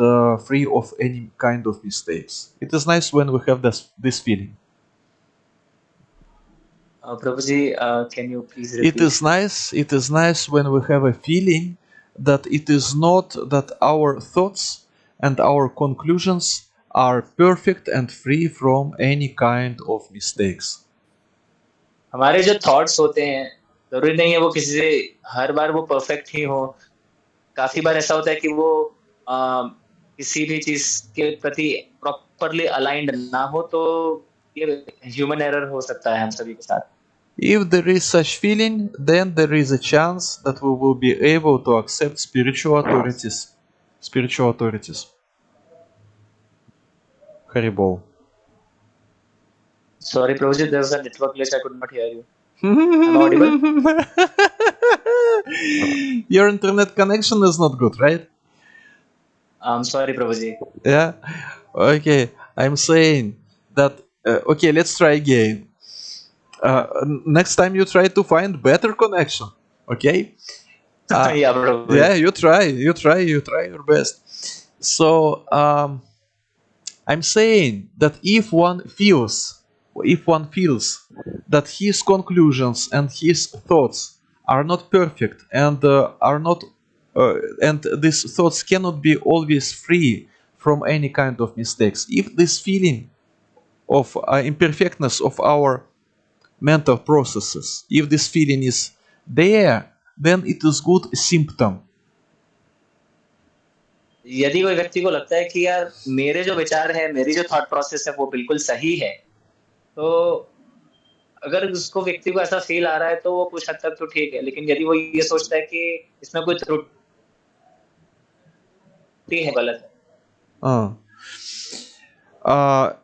free of any kind of mistakes. It is nice when we have this feeling. Prabhu ji, can you please It repeat? is nice when we have a feeling that it is not that our thoughts and our conclusions are perfect and free from any kind of mistakes. हमारे जो thoughts होते हैं, जरूरी नहीं है वो किसी से हर बार वो परफेक्ट ही हो. काफी बार ऐसा होता है कि वो किसी भी चीज के प्रति प्रॉपरली अलाइंड ना हो, तो ये ह्यूमन एरर हो सकता है हम सभी के साथ. If there is such feeling, then there is a chance that we will be able to accept spiritual authorities. Spiritual authorities. Haribol. Sorry, Prabhu ji, there was a network glitch. I could not hear you. Am I audible? Your internet connection is not good, right? I'm sorry, Prabhu ji. Yeah. Okay. I'm saying that. Okay, let's try again. Next time you try to find better connection. Okay. Yeah, Prabhu ji. Yeah, you try your best. So I'm saying that if one feels that his conclusions and his thoughts are not perfect and and these thoughts cannot be always free from any kind of mistakes, if this feeling of imperfectness of our mental processes, if this feeling is there, then it is good symptom. यदि कोई व्यक्ति को लगता है कि यार मेरे जो विचार है, मेरी जो थॉट प्रोसेस है वो बिल्कुल सही है, तो अगर उसको व्यक्ति को ऐसा फील आ रहा है तो वो कुछ हद तक तो ठीक है. लेकिन यदि वो ये सोचता है कि इसमें कोई त्रुटि है, गलत है.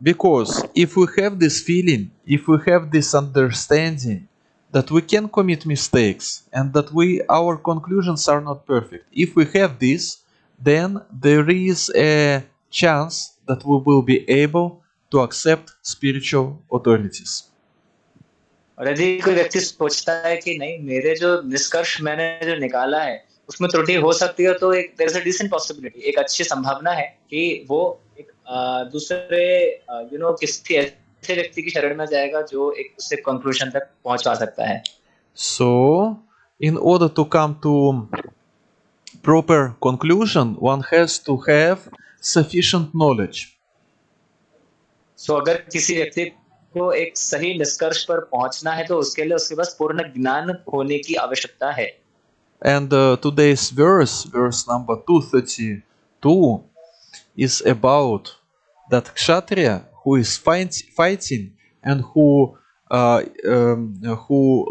Because if we have this feeling, if we have this understanding that we can commit mistakes and that our conclusions are not perfect, if we have this, then there is a chance that we will be able to accept spiritual authorities. और यदि कोई व्यक्ति सोचता है कि नहीं, मेरे जो निष्कर्ष मैंने जो निकाला है उसमें त्रुटि हो सकती है, तो एक there is a decent possibility, एक अच्छी संभावना है कि वो एक दूसरे किसी ऐसे व्यक्ति की शरण में जाएगा जो एक उससे कंक्लूजन तक पहुंचा सकता है. So, in order to come to proper conclusion, one has to have sufficient knowledge. So, अगर किसी व्यक्ति को एक सही निष्कर्ष पर पहुंचना है तो उसके लिए उसके पास पूर्ण ज्ञान होने की आवश्यकता है. And today's verse number 232, is about that kshatriya who is fighting and who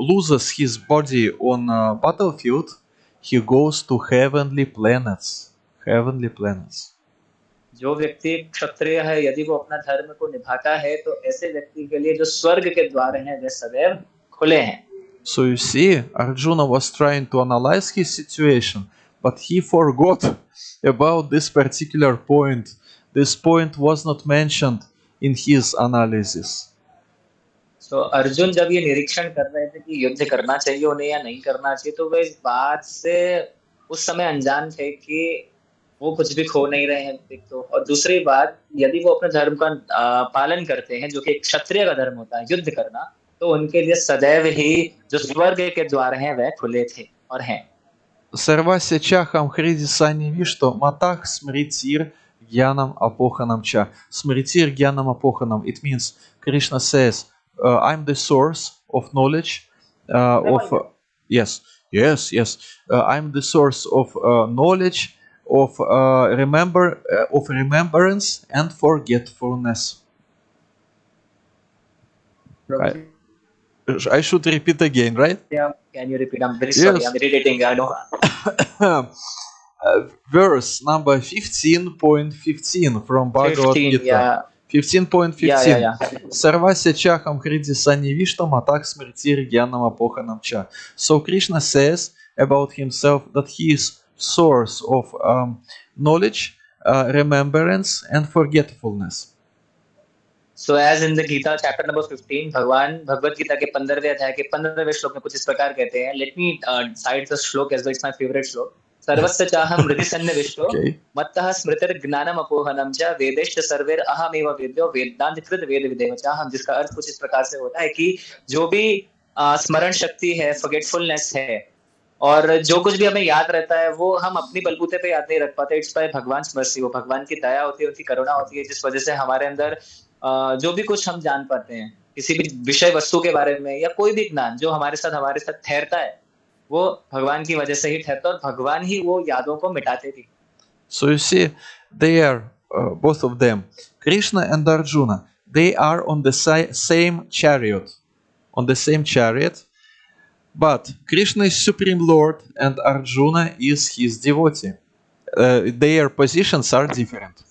loses his body on battlefield, he goes to heavenly planets. Heavenly planets. जो व्यक्ति क्षत्रिय है, यदि वो अपना धर्म को निभाता है तो ऐसे व्यक्ति के लिए जो स्वर्ग के द्वार हैं वे सदैव खुले हैं. So you see, Arjuna was trying to analyze his situation, but he forgot about this particular point. This point was not mentioned in his analysis. So Arjun जब ये निरीक्षण कर रहे थे कि युद्ध करना चाहिए उन्हें या नहीं करना चाहिए, तो वे इस बात से उस समय अनजान थे कि वो कुछ भी खो नहीं रहे हैं, एक तो. और दूसरी बात, यदि वो अपने धर्म का पालन करते हैं, जो कि एक क्षत्रिय का धर्म होता है युद्ध करना, तो उनके लिए सदैव ही जो स्वर्ग के द्वार हैं वह खुले थे और हैं. Sarvasya chaham hriди sani vishto matach smritir gyanam apochanam cha. Smritir gyanam apochanam. It means Krishna says, I'm the source of knowledge. Yes, Yes, yes. I'm the source of knowledge, of remembrance and forgetfulness. Prabhu I, ji, I should repeat again, right? can you repeat? I'm very sorry. I'm Yes. irritating. I know. Verse number 15.15 from Bhagavad 15. Gita. Yeah. Yeah. 15.15. Yeah. Sarvasya chaham hridi sanivishtam atak smrtir gyanam apohanam cha. So Krishna says about himself that he is source of knowledge, remembrance and forgetfulness. So as in the Gita chapter number 15, भगवान भगवत गीता के 15वें अध्याय के 15वें श्लोक में कुछ इस प्रकार कहते हैं. Let me cite the श्लोक as well. It's my favorite श्लोक. सर्वस्य चाहम हृदि सन्निविष्टो Okay. मत्तः स्मृतिर ज्ञानम अपोहनम च वेदेश्च सर्वेर अहमेव वेद्यो वेदांत कृत वेद विदेव चाहम. जिसका अर्थ कुछ इस प्रकार से होता है कि जो भी स्मरण शक्ति है, फॉरगेटफुलनेस है, और जो कुछ भी हमें याद रहता है वो हम अपनी बलबूते पे याद नहीं रख पाते. इट्स बाय भगवान मर्सी. वो भगवान की दया होती है, उनकी करुणा होती है, जिस वजह से हमारे अंदर जो भी कुछ हम जान पाते हैं किसी भी विषय वस्तु के बारे में या कोई भी ज्ञान जो हमारे साथ ठहरता है, वो भगवान की वजह से ही ठहरता है और भगवान ही वो यादों को मिटाते भी. So you see, they are both of them, Krishna and Arjuna. They are on the same chariot, but Krishna is Supreme Lord and Arjuna is his devotee. Their positions are different.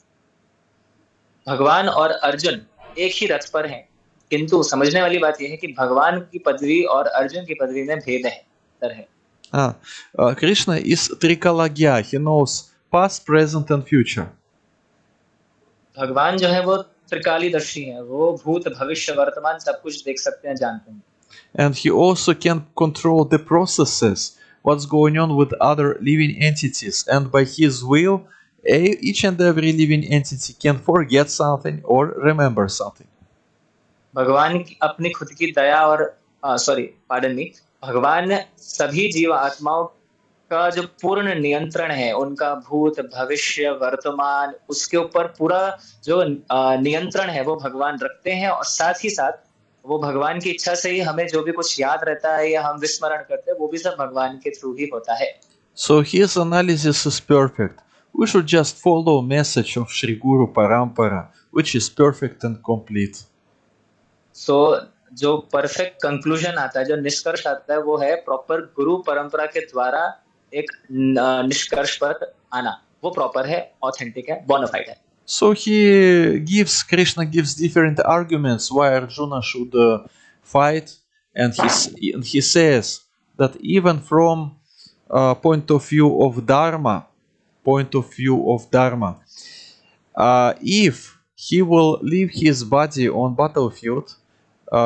भगवान और अर्जुन एक ही रथ पर हैं, किंतु समझने वाली बात यह है कि भगवान की पदवी और अर्जुन की पदवी में भेद है, अंतर है. Krishna is Trikalagya. He knows past, present and future. भगवान जो है वो त्रिकालीदर्शी है. वो भूत भविष्य वर्तमान सब कुछ देख सकते हैं, जानते हैं. And he also can control the processes, what's going on with other living entities. And by his will, each and every living entity can forget something or remember something. भगवान अपनी खुद की दया और पार्डन मी, भगवान सभी जीव आत्माओं का जो पूर्ण नियंत्रण है, उनका भूत भविष्य वर्तमान उसके ऊपर पूरा जो नियंत्रण है वो भगवान रखते हैं. और साथ ही साथ वो भगवान की इच्छा से ही हमें जो भी कुछ याद रहता है या हम विस्मरण करते हैं वो भी सब भगवान के थ्रू ही होता है. So his analysis is perfect. We should just follow message of Sri Guru Parampara, which is perfect and complete. So जो परफेक्ट कंक्लूजन आता है, जो निष्कर्ष आता है, वो है प्रॉपर गुरु परंपरा के द्वारा एक निष्कर्ष पर आना. वो प्रॉपर है, ऑथेंटिक है, बोनाफाइड है. So Krishna gives different arguments why Arjuna should fight, and he says that even from point of view of Dharma, if he will leave his body on battlefield,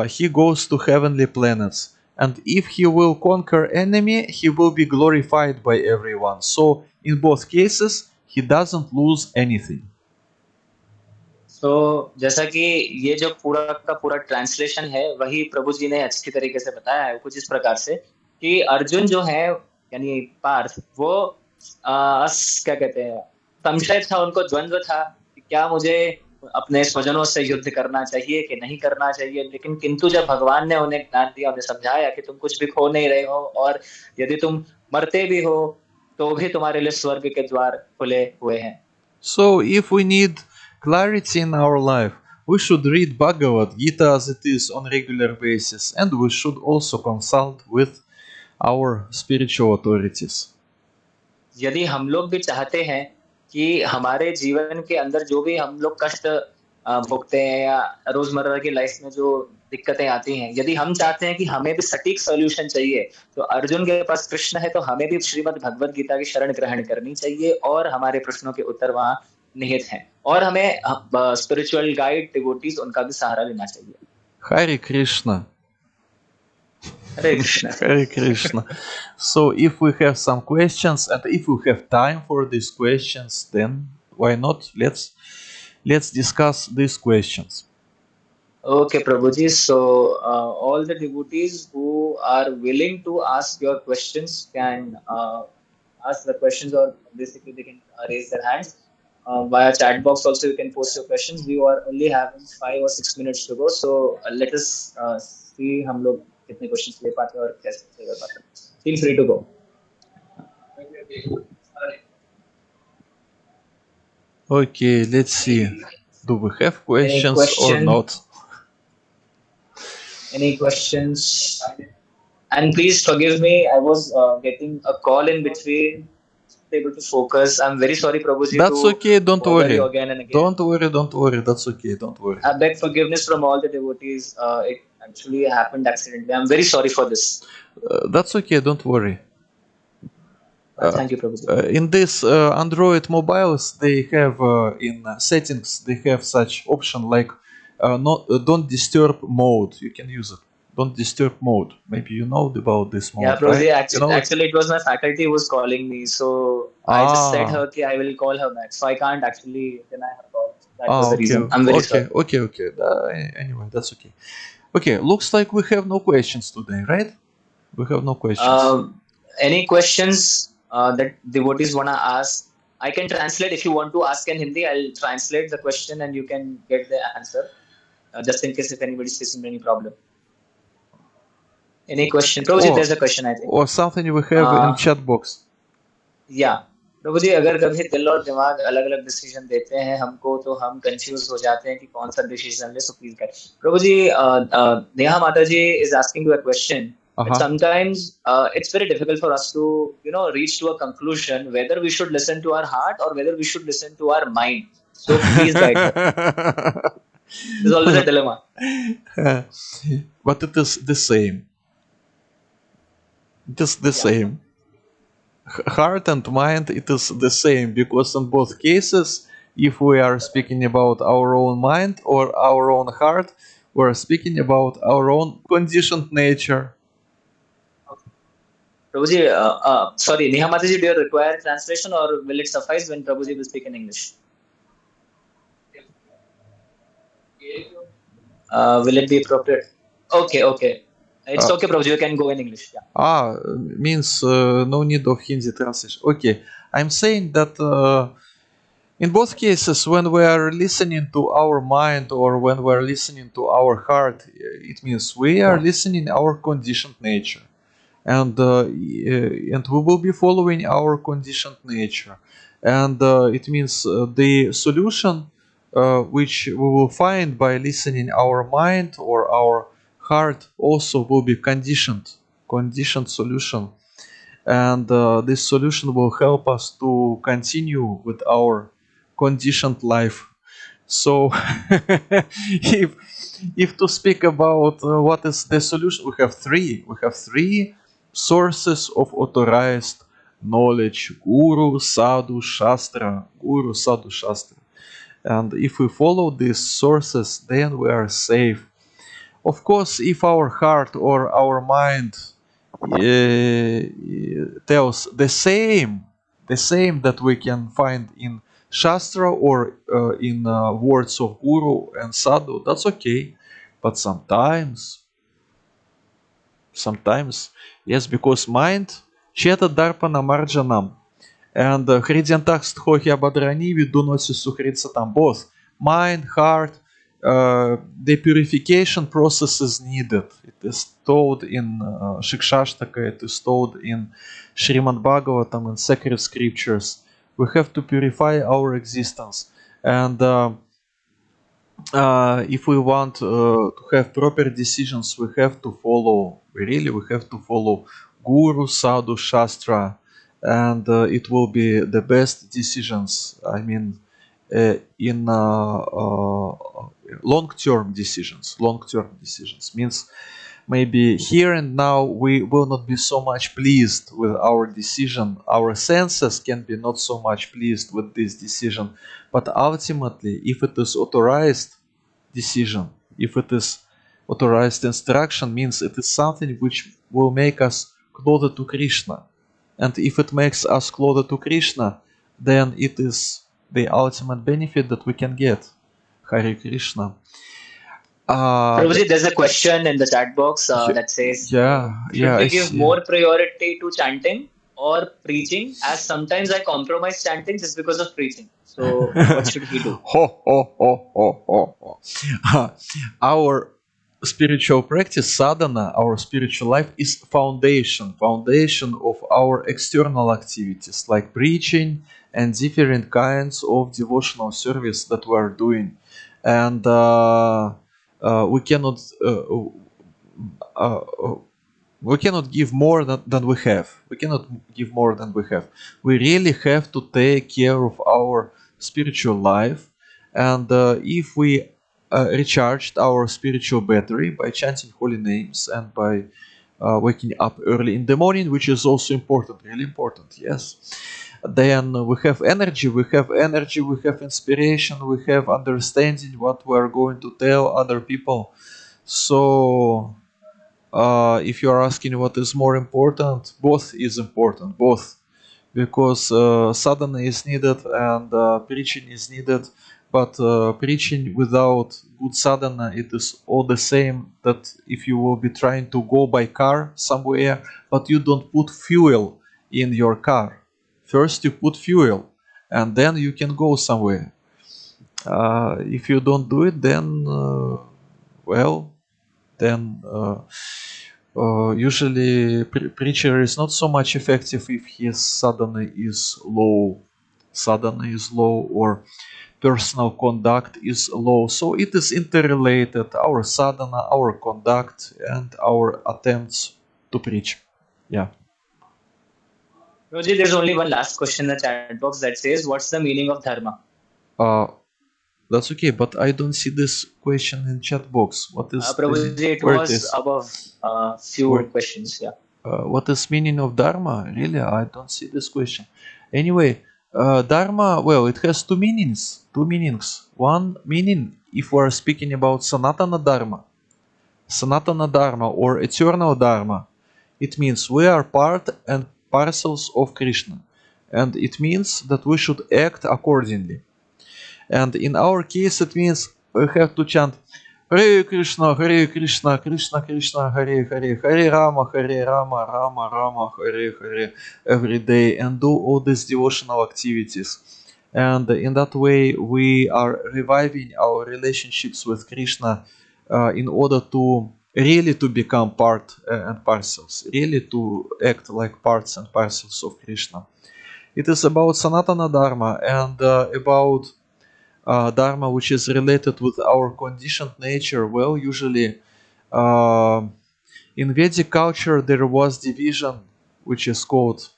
he goes to heavenly planets, and if he will conquer enemy, he will be glorified by everyone. So in both cases, he doesn't lose anything. तो जैसा कि ये जो पूरा का पूरा translation है वही प्रभु जी ने अच्छी तरीके से बताया है कुछ इस प्रकार से कि अर्जुन जो है यानी पार्थ, वो क्या कहते हैं, संशय था, उनको द्वंद्व था कि क्या मुझे अपने स्वजनों से युद्ध करना चाहिए कि नहीं करना चाहिए. लेकिन किंतु जब भगवान ने उन्हें ज्ञान दिया, उन्हें समझाया कि तुम कुछ भी खो नहीं रहे हो और यदि तुम मरते भी हो तो भी तुम्हारे लिए स्वर्ग के द्वार खुले हुए हैं. So if we need clarity in our life, we should read Bhagavad Gita as it is on regular basis, and we should also consult with our spiritual authorities. यदि हम लोग भी चाहते हैं कि हमारे जीवन के अंदर जो भी हम लोग कष्ट भोगते हैं या रोजमर्रा की लाइफ में जो दिक्कतें आती हैं, यदि हम चाहते हैं कि हमें भी सटीक सॉल्यूशन चाहिए, तो अर्जुन के पास कृष्ण है, तो हमें भी श्रीमद् भगवद गीता की शरण ग्रहण करनी चाहिए और हमारे प्रश्नों के उत्तर वहां निहित हैं. और हमें स्पिरिचुअल गाइड डिवोटीज उनका भी सहारा लेना चाहिए. Hare Krishna. Hare Krishna. Hare Krishna. So if we have some questions and if we have time for these questions, then why not? Let's discuss these questions. Okay, Prabhuji. So, all the devotees who are willing to ask your questions can ask the questions, or basically they can raise their hands. Via chat box also you can post your questions. We are only having 5 or 6 minutes to go. So, let us see हम लोग कितने questions ले पाते हैं और कैसे कर पाते हैं. Feel free to go. Okay, let's see. Do we have Any questions or question? not? Any questions? And please forgive me. I was getting a call in between. Not able to focus. I'm very sorry, Prabhuji, That's to okay, don't bother you worry. again and again. Don't worry, that's okay, don't worry. I beg forgiveness from all the devotees. It actually happened accidentally. I'm very sorry for this. That's okay, don't worry. Thank you, Prabhuji. In this Android mobiles, they have in settings, they have such option like don't disturb mode. You can use it. Don't disturb mode. Maybe you know about this Yeah, mode, right? Prabhuji, You actually, know it? actually, it was my faculty who was calling me. So I just said her Ah, that I will call her back. So I can't actually deny her call. That was the okay, reason. I'm very sorry. okay. Anyway, that's okay. Okay, looks like we have no questions today, right? We have no questions. Any questions that devotees want to ask? I can translate if you want to ask in Hindi. I'll translate the question and you can get the answer. Just in case if anybody's facing any problem. Any question? Prabhuji, Or there's a question, I think. or something we have in Uh, chat box. या प्रभु जी अगर कभी दिल और दिमाग अलग अलग decision देते हैं हमको तो हम कंफ्यूज हो जाते हैं कि कौन सा डिसीजन ले so please guide Prabhu ji Neha Mata ji is asking you a question that Uh-huh. sometimes it's very difficult for us to reach to a conclusion whether we should listen to our heart or whether we should listen to our mind, so please guide her. There's always a dilemma. But it is the same. It is the Yeah. same. Heart and mind, it is the same because in both cases, if we are speaking about our own mind or our own heart, we're speaking about our own conditioned nature. Prabhuji, sorry, Neha Mataji, do you require translation or will it suffice when Prabhuji will speak in English? Will it be appropriate? Okay, okay. It's Uh, okay, Prabhuji, you can go in English. Yeah. means no need of Hindi translation. Okay, I'm saying that in both cases, when we are listening to our mind or when we are listening to our heart, it means we are listening our conditioned nature, and we will be following our conditioned nature, and it means the solution which we will find by listening our mind or our heart also will be conditioned solution, and this solution will help us to continue with our conditioned life. So if to speak about what is the solution, we have three sources of authorized knowledge: guru sadhu shastra, and if we follow these sources, then we are safe. Of course, if our heart or our mind tells the same that we can find in Shastra or in words of Guru and Sadhu, that's okay. But sometimes, yes, because mind чета дарпана марджанам, and хридиантах стхохи абадрани виду носи сухрица там both mind, heart, the purification process is needed. It is told in Shikshashtaka, it is told in Srimad Bhagavatam, in sacred scriptures. We have to purify our existence. And if we want to have proper decisions, we have to follow Guru, Sadhu, Shastra, and it will be the best decisions. I mean, in long-term decisions. Long-term decisions means maybe here and now we will not be so much pleased with our decision. Our senses can be not so much pleased with this decision, but ultimately, if it is authorized decision, if it is authorized instruction, means it is something which will make us closer to Krishna. And if it makes us closer to Krishna, then it is the ultimate benefit that we can get. Hare Krishna. Prabhuji, there's a question in the chat box that says, should I we give see. more priority to chanting or preaching? As sometimes I compromise chanting just because of preaching. So what should he do? Ho, ho, ho, ho, ho, ho. Our spiritual practice, sadhana, our spiritual life, is foundation of our external activities like preaching and different kinds of devotional service that we are doing. And we cannot uh, we cannot give more than we have. We cannot give more than we have. We really have to take care of our spiritual life. And if we recharged our spiritual battery by chanting holy names and by waking up early in the morning, which is also important, really important, yes. Then we have energy, we have inspiration, we have understanding what we are going to tell other people. So if you are asking what is more important, both is important, both, because sadhana is needed and preaching is needed, but preaching without good sadhana, it is all the same that if you will be trying to go by car somewhere, but you don't put fuel in your car. First you put fuel, and then you can go somewhere. If you don't do it, then well, then usually preacher is not so much effective if his sadhana is low. Sadhana is low, or personal conduct is low. So it is interrelated, our sadhana, our conduct, and our attempts to preach. Yeah. Roji, there's only one last question in the chat box that says, what's the meaning of dharma? Uh, that's okay, but I don't see this question in chat box. What is Prabhuji, it where it was is? above few Where? questions. Yeah. What is meaning of dharma? Really, I don't see this question. Anyway, dharma, well, it has two meanings. Two meanings. One meaning, if we are speaking about sanatana dharma or eternal dharma, it means we are part and parcels of Krishna, and it means that we should act accordingly. And in our case, it means we have to chant Hare Krishna, Krishna Krishna, Hare Hare, Hare Rama, Rama Rama, Hare Hare every day, and do all these devotional activities. And in that way, we are reviving our relationships with Krishna in order to really to become part and parcels, really to act like parts and parcels of Krishna. It is about Sanatana Dharma and about dharma which is related with our conditioned nature. Well, usually uh, in Vedic culture there was division which is called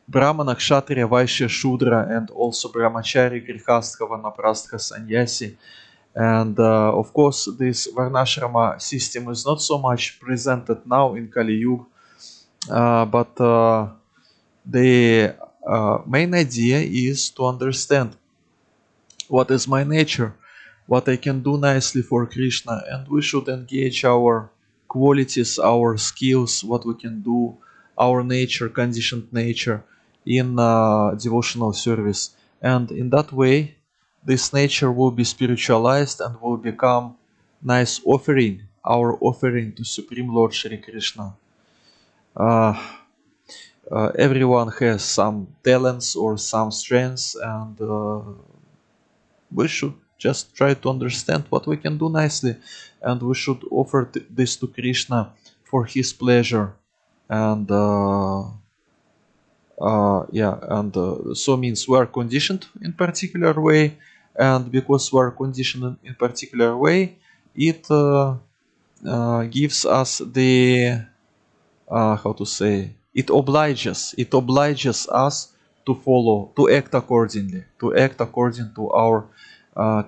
Brahmana, Kshatriya, Vaishya, Shudra, and also Brahmachari, Grihastha, Vanaprastha, Sannyasi. And of course, this Varnashrama system is not so much presented now in Kali Yuga, but the main idea is to understand what is my nature, what I can do nicely for Krishna, and we should engage our qualities, our skills, what we can do, our nature, conditioned nature, in devotional service. And in that way, this nature will be spiritualized and will become nice offering, our offering to Supreme Lord Shri Krishna. Uh, Everyone has some talents or some strengths, and we should just try to understand what we can do nicely, and we should offer this to Krishna for his pleasure. And so means we are conditioned in particular way, and because we are conditioned in particular way, it gives us the how to say, it obliges us to follow, to act accordingly, to act according to our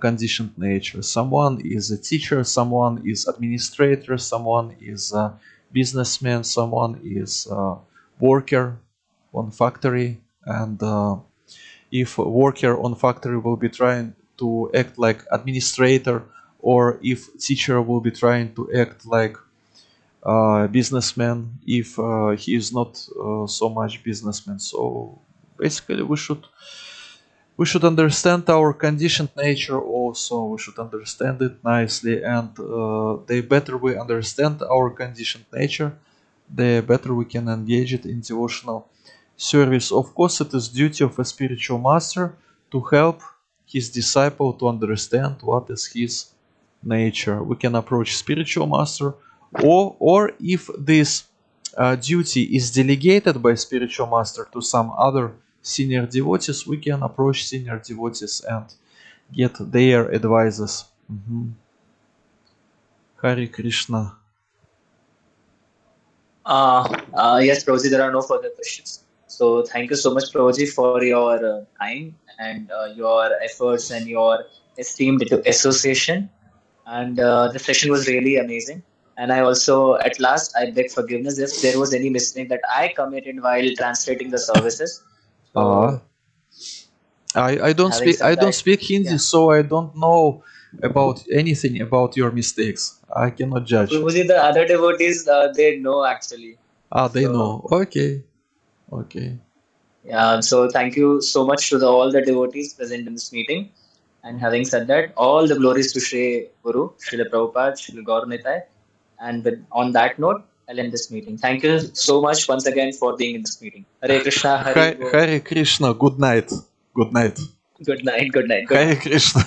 conditioned nature. Someone is a teacher, someone is administrator, someone is a businessman, someone is a worker on factory. And if a worker on factory will be trying to act like administrator, or if teacher will be trying to act like businessman, if he is not so much businessman. So basically we should understand our conditioned nature also. We should understand it nicely, and the better we understand our conditioned nature, the better we can engage it in devotional service. Of course, it is duty of a spiritual master to help his disciple to understand what is his nature, we can approach spiritual master, or if this duty is delegated by spiritual master to some other senior devotees, we can approach senior devotees and get their advices. Hare Krishna. Yes, Prabhuji, there are no further questions. So thank you so much, Prabhuji, for your time and your efforts and your esteemed association. And the session was really amazing. And I also, at last, I beg forgiveness if there was any mistake that I committed while translating the services. Uh, So having I said don't that, speak Hindi, yeah. so I don't know about anything about your mistakes. I cannot judge. Prabhuji, the other devotees, they know actually. Ah, they So know. Okay, okay. yeah, so thank you so much to all the devotees present in this meeting. And having said that, all the glories to Sri Guru, Srila Prabhupada, Srila Gaur Nitai. And on that note, I'll end this meeting. Thank you so much once again for being in this meeting. Hare Krishna, Hare Bol. Hare Krishna. Good night. Good night. Good night, good night, good Hare night. Krishna.